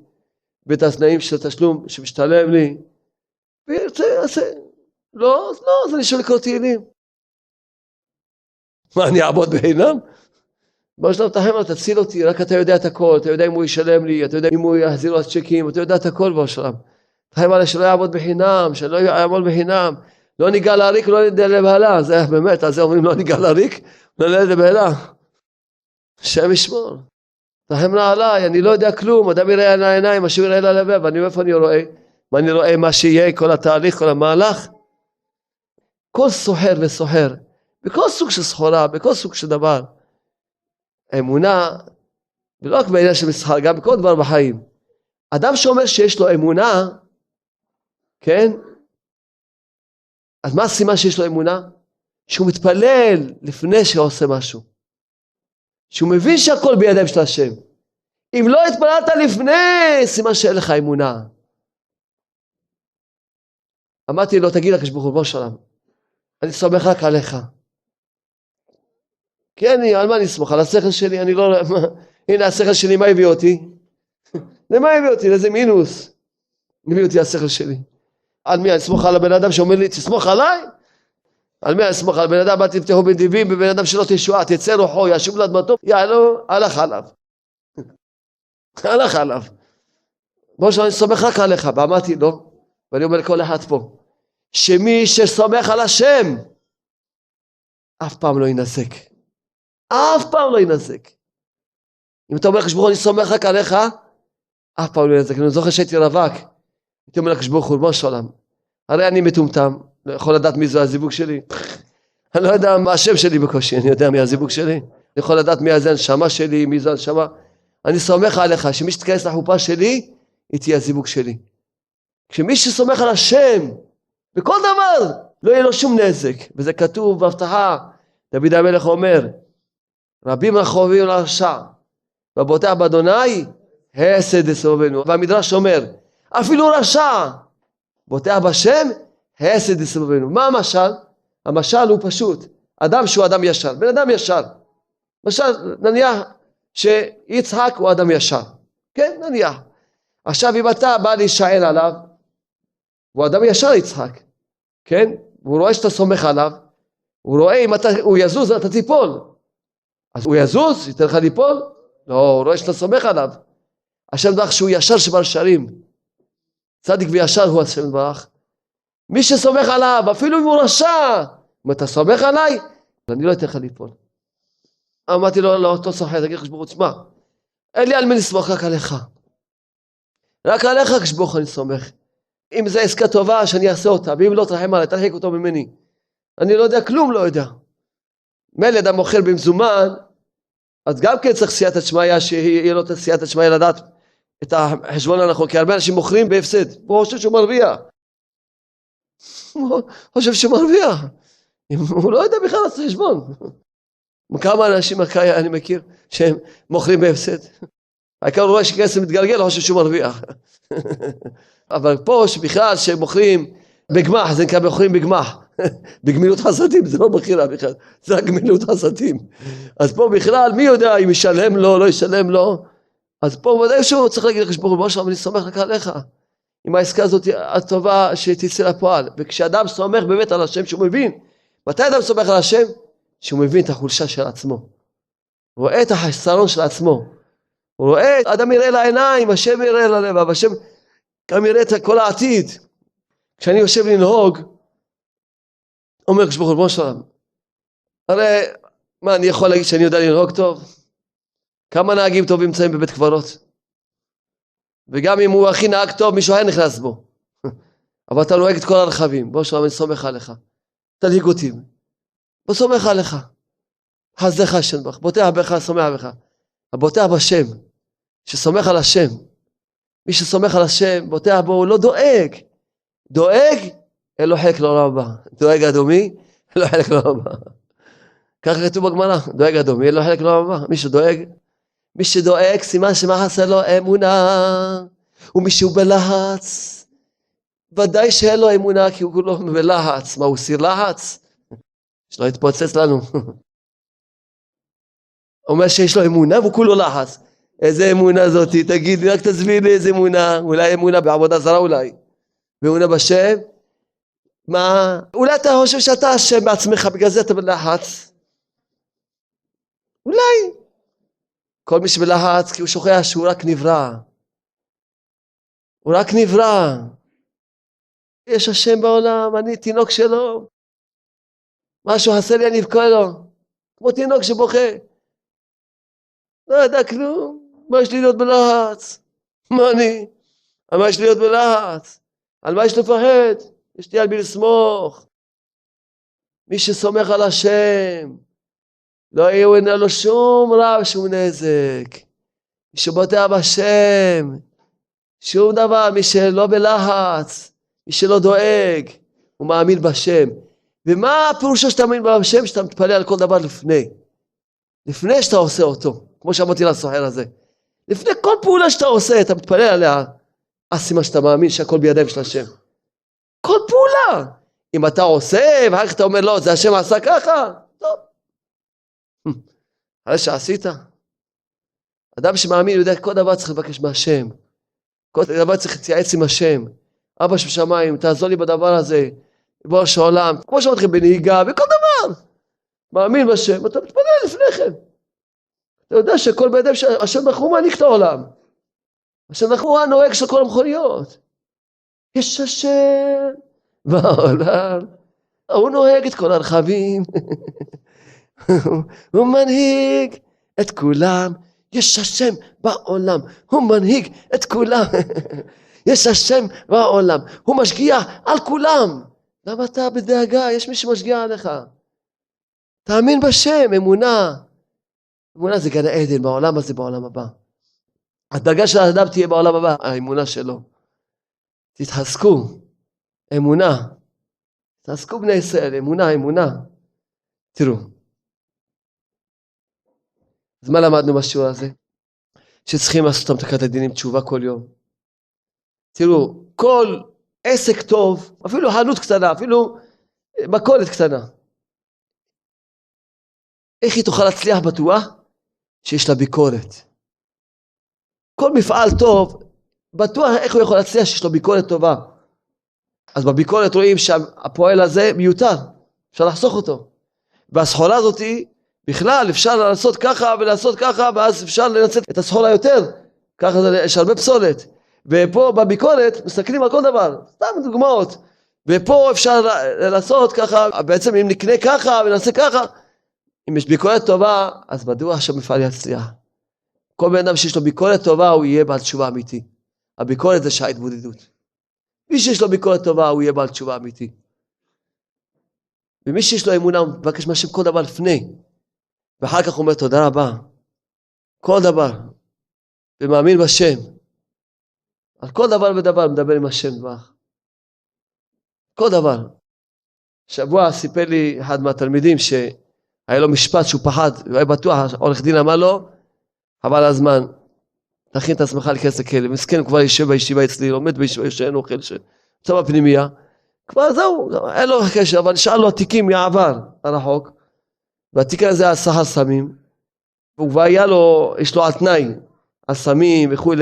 ואת התנאים של התשלום שמשתלם לי, וירצה, יעשה. לא, אז אני שואל לקרוא תהילים. מה, אני אעבוד בחינם? ריבונו של עולם, תרחם עליי, תציל אותי, רק אתה יודע את הכל, אתה יודע אם הוא ישלם לי, אתה יודע אם הוא יחזיר לו הצ'קים, אתה יודע את הכל, ריבונו של עולם. תרחם עליי שלא יעבוד בחינם, שלא יעמוד בחינם, לא ניגע להריק, לא ניגע לבהלה, זה באמת, אז זה אומרים לא ניגע להריק, לא ניגע לבהלה. השם ישמור. תרחם עליי, אני לא יודע כלום, אדם יראה על העיניים, משהו יראה על הלבב, איפה אני רואה? מה אני רואה, מה שיהיה, כל התהליך, כל המהלך? כל סוחר וסוחר, בכל סוג של סחורה, בכל סוג של דבר, אמונה, ולא רק בעניין של מסחר, גם בכל דבר בחיים. אדם שאומר שיש לו אמונה, כן? אז מה הסימן שיש לו אמונה? שהוא מתפלל לפני שעושה משהו. שהוא מבין שהכל בידיים של השם. אם לא התפללת לפני, סימן שאין לך אמונה. אמרתי לו, תגיד לקדוש ברוך הוא, ריבונו של עולם, אני סומך רק עליך. כן, על מה אני אסמוך? על השכל שלי? אני לא... הנה השכל שלי, מה הביא אותי? למה הביא אותי? לאיזה מינוס? הביא אותי השכל שלי. על מי? אני אסמוך על הבן אדם שאומר לי, תסמוך עליי? על מי אני אסמוך? על בן אדם, באתי תפתחו בנדיבים, בבן אדם שלא תשועה, תצא רוחו, ישוב לאדמתו, יעלו, הלך עליו. הלך עליו. בוא שאני סומך רק עליך, ואמרתי לו, ואני אומר לכל אחד פה, שמי שסומך על השם, אף פעם לא ינזק. אף פעם לא ינזק. אם אתה אומר לקדוש ברוך הוא, אני סומך רק עליך, אף פעם לא ינזק. אני זוכר שהייתי רווק, הייתי אומר לקדוש ברוך הוא, ריבונו של עולם, הרי אני מטומטם, לא יכול לדעת מי זה הזיווג שלי. אני לא יודע מה השם שלי בקושי, אני יודע מי הזיווג שלי. אני יכול לדעת מי זה הנשמה שלי, מי זה הנשמה. אני סומך עליך, שמי שתכנס לחופה שלי, היא תהיה הזיווג שלי. כשמי שסומך על השם, בכל דבר, לא יהיה לו שום נזק. וזה כתוב בהבטחה, דוד המלך אומר, רבים החובבים לרשע, ובוטח באדוני, חסד יסובבנו. והמדרש אומר, אפילו רשע, בוטח בשם, חסד יסובבנו. מה המשל? המשל הוא פשוט, אדם שהוא אדם ישר, בן אדם ישר. למשל, נניח שיצחק הוא אדם ישר, כן, נניח. עכשיו אם אתה בא להישען עליו, הוא אדם ישר יצחק, כן? הוא רואה שאתה סומך עליו, הוא רואה אם הוא יזוז אתה תיפול, אז הוא יזוז, ייתן לך ליפול? לא, הוא רואה שאתה סומך עליו. השם דרך שהוא ישר שבשרים, צדיק וישר הוא השם דברך. מי שסומך עליו, אפילו אם הוא רשע, אם אתה סומך עליי, אני לא אתן לך ליפול. אמרתי לו, לאותו סוחר, תגיד חשבורות, שמע, אין לי על מי לסמוך, רק עליך. רק עליך חשבוך אני סומך. אם זה עסקה טובה, שאני אעשה אותה, ואם לא תרחם עליי, תרחיק אותו ממני. אני לא יודע כלום, לא יודע. מילא אדם מוכר במזומן, אז גם כן צריך סייעתא דשמיא, שיהיה לו את סייעתא דשמיא לדעת את החשבון הנכון, כי הרבה אנשים מוכרים בהפסד, הוא חושב שהוא מרוויח. הוא חושב שהוא מרוויח. הוא לא יודע בכלל לעשות חשבון. כמה אנשים אני מכיר שהם מוכרים בהפסד. העיקר הוא רואה שכסף מתגלגל, הוא חושב שהוא מרוויח. אבל פה שבכלל שהם מוכרים בגמח, זה נקרא מוכרים בגמח. בגמילות חסדים, זה לא מכירה בכלל, זה רק גמילות חסדים. אז פה בכלל, מי יודע אם ישלם לו, לא ישלם לו. אז פה ודאי שהוא צריך להגיד לך, בוא שם, אני סומך רק עליך. אם העסקה הזאת הטובה שתצא לפועל. וכשאדם סומך באמת על השם שהוא מבין, מתי אדם סומך על השם? שהוא מבין את החולשה של עצמו. הוא רואה את החסרון של עצמו. הוא רואה, אדם יראה לעיניים, השם יראה ללב, השם גם יראה את כל העתיד. כשאני יושב לנהוג, אומר כשבוך ריבונו של עולם, הרי מה אני יכול להגיד שאני יודע לנהוג טוב? כמה נהגים טובים נמצאים בבית קברות? וגם אם הוא הכי נהג טוב, מישהו היה נכנס בו. אבל אתה נוהג את כל הרכבים, בוא שלום, אני סומך עליך. תנהיג אותי. בוא סומך עליך. חסדך השם בך, בוטח בך, סומך בך. הבוטח בשם, שסומך על השם. מי שסומך על השם, בוטח בו, הוא לא דואג. דואג, אין לו חלק לעולם הבא. דואג אדומי, אין לו חלק לעולם הבא. ככה כתוב בגמרא, דואג אדומי, אין לו חלק לעולם הבא. מי שדואג, סימן שמה חסר לו אמונה. ומי שהוא בלחץ, ודאי שאין לו אמונה, כי הוא כולו בלחץ. מה, הוא סיר לחץ? שלא יתפוצץ לנו. אומר שיש לו אמונה והוא כולו לחץ. איזה אמונה זאת? תגיד לי, רק תסביר לי איזה אמונה. אולי אמונה בעבודה זרה אולי. ואמונה בשם. מה? אולי אתה חושב שאתה השם בעצמך, בגלל זה אתה בלחץ. אולי. כל מי שבלחץ, כי הוא שוכח שהוא רק נברא. הוא רק נברא. יש השם בעולם, אני תינוק שלו. משהו חסר לי, אני אבכה לו. כמו תינוק שבוכה. לא יודע כלום. מה יש לי להיות בלחץ? מה אני? על מה יש לי להיות בלחץ? על מה יש לפחד? יש לי על מי לסמוך. מי שסומך על השם, לא יהיה לו שום רע ושום נזק. מי שבוטח בשם, שום דבר, מי שלא בלחץ, מי שלא דואג, הוא מאמין בשם. ומה הפירושו שאתה מאמין בשם? שאתה מתפלל על כל דבר לפני שאתה עושה אותו, כמו שאמרתי לסוחר הזה. לפני כל פעולה שאתה עושה, אתה מתפלל עליה, סימן שאתה מאמין שהכל בידיים של השם. כל פעולה. אם אתה עושה, ואחר כך אתה אומר, לא, זה השם עשה ככה, טוב. הרי שעשית. אדם שמאמין יודע, כל דבר צריך לבקש מהשם. כל דבר צריך להתייעץ עם השם. אבא שבשמיים, תעזור לי בדבר הזה. ריבונו של עולם, כמו שאמרתי לכם בנהיגה, בכל דבר. מאמין בשם, אתה מתפלל לפני כן. אתה יודע שכל בידיים השם אנחנו מעניק את העולם. השם אנחנו הנוהג של כל המכוניות. יש השם בעולם. הוא נוהג את כל הרכבים. הוא מנהיג את כולם. יש השם בעולם. הוא מנהיג את כולם. יש השם בעולם. הוא משגיע על כולם. למה אתה בדאגה? יש מי שמשגיע עליך. תאמין בשם, אמונה. אמונה זה גן עדן בעולם הזה, בעולם הבא. הדאגה של האדם תהיה בעולם הבא, האמונה שלו. תתחזקו, אמונה. תתחזקו בני ישראל, אמונה. תראו. אז מה למדנו בשיעור הזה? שצריכים לעשות המתקת הדינים תשובה כל יום. תראו, כל עסק טוב, אפילו חנות קטנה, אפילו מכולת קטנה. איך היא תוכל להצליח בטוח? שיש לה ביקורת. כל מפעל טוב, בטוח איך הוא יכול להצליח שיש לו ביקורת טובה. אז בביקורת רואים שהפועל הזה מיותר, אפשר לחסוך אותו. והסחורה הזאת בכלל אפשר לעשות ככה ולעשות ככה, ואז אפשר לנצל את הסחורה יותר. ככה יש הרבה פסולת. ופה בביקורת מסתכלים על כל דבר, סתם דוגמאות. ופה אפשר לעשות ככה, בעצם אם נקנה ככה ונעשה ככה, אם יש ביקורת טובה, אז בטוח שהמפעל יצליח. כל בן אדם שיש לו ביקורת טובה, הוא יהיה בעל תשובה אמיתי. הביקורת זה שעה התמודדות. מי שיש לו ביקורת טובה, הוא יהיה בעל תשובה אמיתי. ומי שיש לו אמונה, הוא מבקש מהשם כל דבר לפני. ואחר כך הוא אומר תודה רבה. כל דבר. ומאמין בשם. על כל דבר ודבר מדבר עם השם דברך. כל דבר. שבוע סיפר לי אחד מהתלמידים שהיה לו משפט שהוא פחד, והיה בטוח, עורך דין אמר לו, חבל הזמן, תכין את עצמך להיכנס לכלא. מסכן, הוא כבר יושב בישיבה אצלי, לומד בישיבה, ישן, אוכל, נמצא בפנימיה. כבר זהו, אין לו קשר, אבל נשאר לו התיקים מהעבר הרחוק, והתיק הזה היה סחר סמים, והוא כבר היה לו, יש לו על תנאי, על סמים וכו'.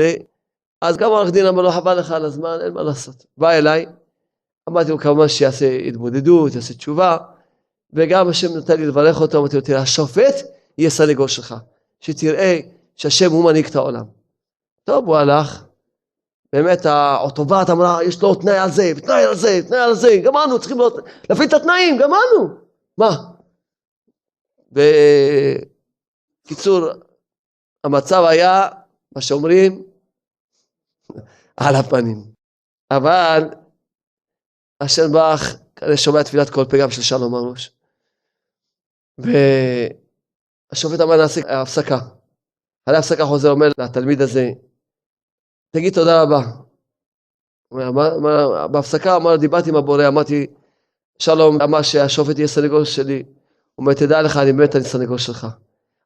אז גם העורך דין אמר לו, חבל לך על הזמן, אין מה לעשות. בא אליי, אמרתי לו כמובן שיעשה התמודדות, יעשה תשובה, וגם השם נתן לי לברך אותו, אמרתי לו, תראה, השופט יהיה סנגור שלך, שתראה שהשם הוא מנהיג את העולם. טוב, הוא הלך, באמת האוטובט אמרה, יש לו תנאי על זה, תנאי על זה, תנאי על זה, גמרנו, צריכים להפעיל את התנאים, גמרנו. מה? בקיצור, המצב היה, מה שאומרים, על הפנים. אבל, השם ברך, אני שומע תפילת כל פגם של שלום הראש. והשופט אמר, נעשה הפסקה. אחרי הפסקה חוזר אומר לתלמיד הזה, תגיד תודה רבה. בהפסקה אמר, דיברתי עם הבורא, אמרתי, שלום אמר שהשופט יהיה סנגור שלי. הוא אומר, תדע לך, אני באמת אני סנגור שלך.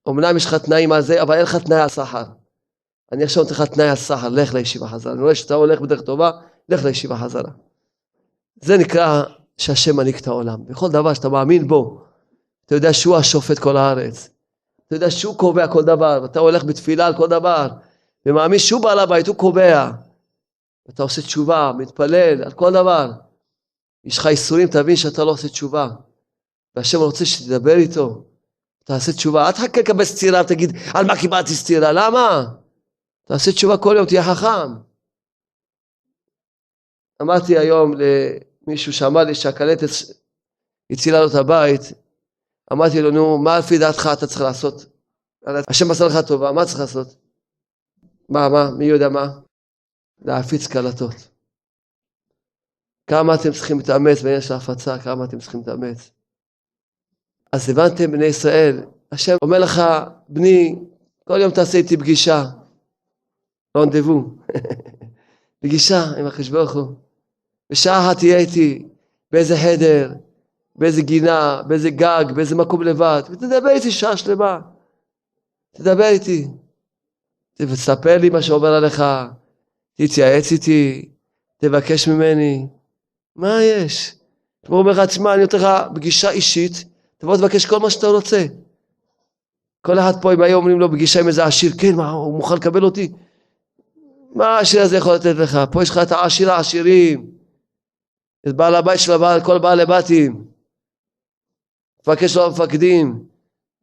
אמנם יש לך תנאים על זה, אבל אין לך תנאי על סחר. אני עכשיו נותן לך תנאי על סחר, לך לישיבה חזרה. אני רואה שאתה הולך בדרך טובה, לך לישיבה חזרה. זה נקרא שהשם מנהיג את העולם. בכל דבר שאתה מאמין בו, אתה יודע שהוא השופט כל הארץ. אתה יודע שהוא קובע כל דבר, ואתה הולך בתפילה על כל דבר, ומאמין שהוא בעל הבית, הוא קובע. ואתה עושה תשובה, מתפלל על כל דבר. יש לך איסורים, תבין שאתה לא עושה תשובה. והשם רוצה שתדבר איתו, תעשה תשובה, אל תחכה לקבל סתירה ותגיד, על מה קיבלתי סתירה? למה? תעשה תשובה כל יום, תהיה חכם. אמרתי היום למישהו שאמר לי שהקלטת הצילה לו את הבית, אמרתי לו, נו, מה לפי דעתך אתה צריך לעשות? השם עשה לך טובה, מה צריך לעשות? מה, מי יודע מה? להפיץ קלטות. כמה אתם צריכים להתאמץ בעניין של ההפצה, כמה אתם צריכים להתאמץ. אז הבנתם בני ישראל, השם אומר לך, בני, כל יום תעשה איתי פגישה, רונדבו, פגישה עם הקדוש ברוך הוא, בשעה אחת תהיה איתי, באיזה חדר, באיזה גינה, באיזה גג, באיזה מקום לבד, ותדבר איתי שעה שלמה, תדבר איתי, ותספר לי מה שאומר עליך, תתייעץ איתי, תבקש ממני, מה יש? הוא אומר לך, תשמע, אני נותן לך פגישה אישית, תבוא תבקש כל מה שאתה רוצה. כל אחד פה, אם היו אומרים לו פגישה עם איזה עשיר, כן, מה, הוא מוכן לקבל אותי? מה העשיר הזה יכול לתת לך? פה יש לך את העשיר העשירים, את בעל הבית של כל בעלי בתים, תבקש לו המפקדים,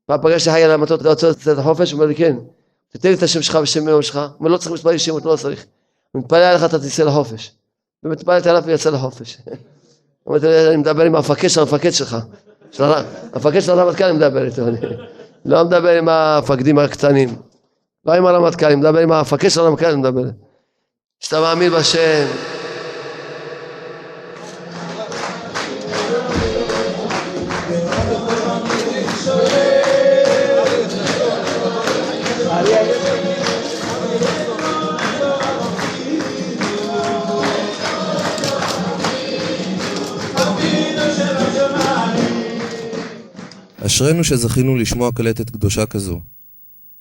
פגש לי על המטות, אתה רוצה לצאת החופש? הוא אומר לי, כן, תתן לי את השם שלך ושם מיום שלך. הוא אומר, לא צריך מספר לי שמות, לא צריך. הוא מתפלל עליך, אתה תצא לחופש. ומתפללתי עליו ויצא לחופש. אני מדבר עם המפקד של המפקד שלך. המפקד של הרמטכ"ל אני מדבר איתו. לא מדבר עם המפקדים הקטנים. לא עם הרמטכ"ל, אני מדבר עם המפקד של הרמטכ"ל, אני מדבר. שאתה מאמין בשם. אשרינו שזכינו לשמוע קלטת קדושה כזו,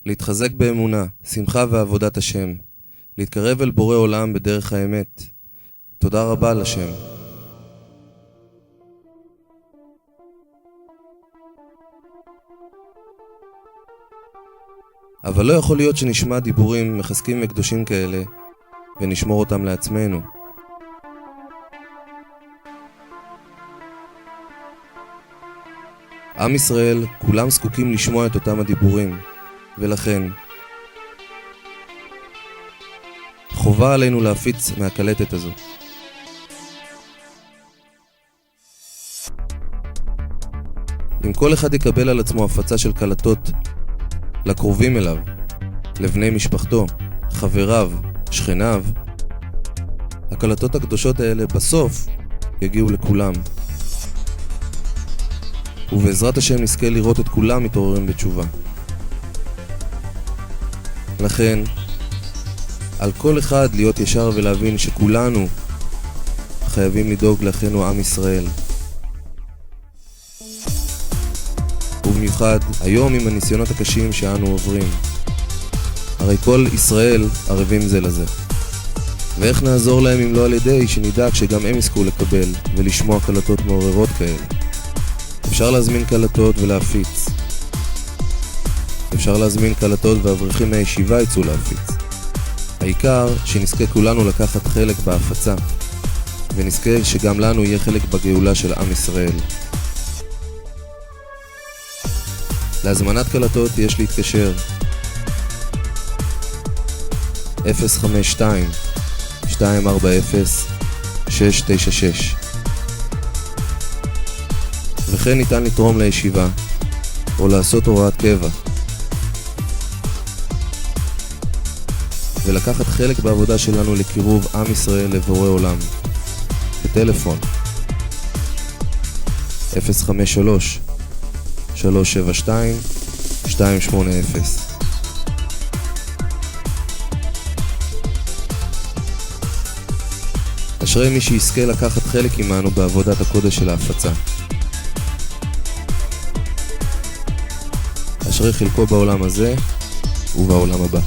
להתחזק באמונה, שמחה ועבודת השם, להתקרב אל בורא עולם בדרך האמת. תודה רבה לשם. אבל לא יכול להיות שנשמע דיבורים מחזקים וקדושים כאלה ונשמור אותם לעצמנו. עם ישראל כולם זקוקים לשמוע את אותם הדיבורים, ולכן חובה עלינו להפיץ מהקלטת הזו. אם כל אחד יקבל על עצמו הפצה של קלטות לקרובים אליו, לבני משפחתו, חבריו, שכניו, הקלטות הקדושות האלה בסוף יגיעו לכולם. ובעזרת השם נזכה לראות את כולם מתעוררים בתשובה. לכן, על כל אחד להיות ישר ולהבין שכולנו חייבים לדאוג לאחינו עם ישראל. ובמיוחד היום עם הניסיונות הקשים שאנו עוברים. הרי כל ישראל ערבים זה לזה. ואיך נעזור להם אם לא על ידי שנדאג שגם הם יזכו לקבל ולשמוע קלטות מעוררות כאלה. אפשר להזמין קלטות ולהפיץ. אפשר להזמין קלטות ואברכים מהישיבה יצאו להפיץ. העיקר שנזכה כולנו לקחת חלק בהפצה, ונזכה שגם לנו יהיה חלק בגאולה של עם ישראל. להזמנת קלטות יש להתקשר 052-240-696. וכן ניתן לתרום לישיבה, או לעשות הוראת קבע, ולקחת חלק בעבודה שלנו לקירוב עם ישראל לבורא עולם. בטלפון 053-372-280. אשרי מי שיזכה לקחת חלק עמנו בעבודת הקודש של ההפצה. אשרי חלקו בעולם הזה ובעולם הבא.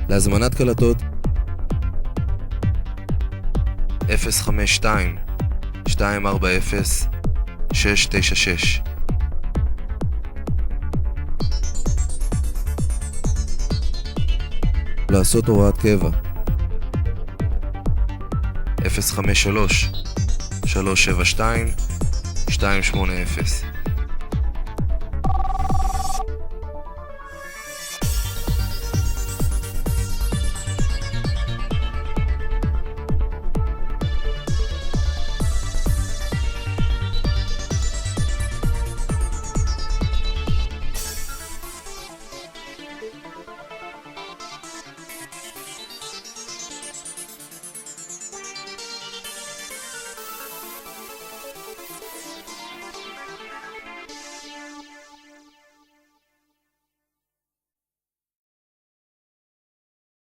להזמנת קלטות 052-240-696. לעשות הוראת קבע 053-372-280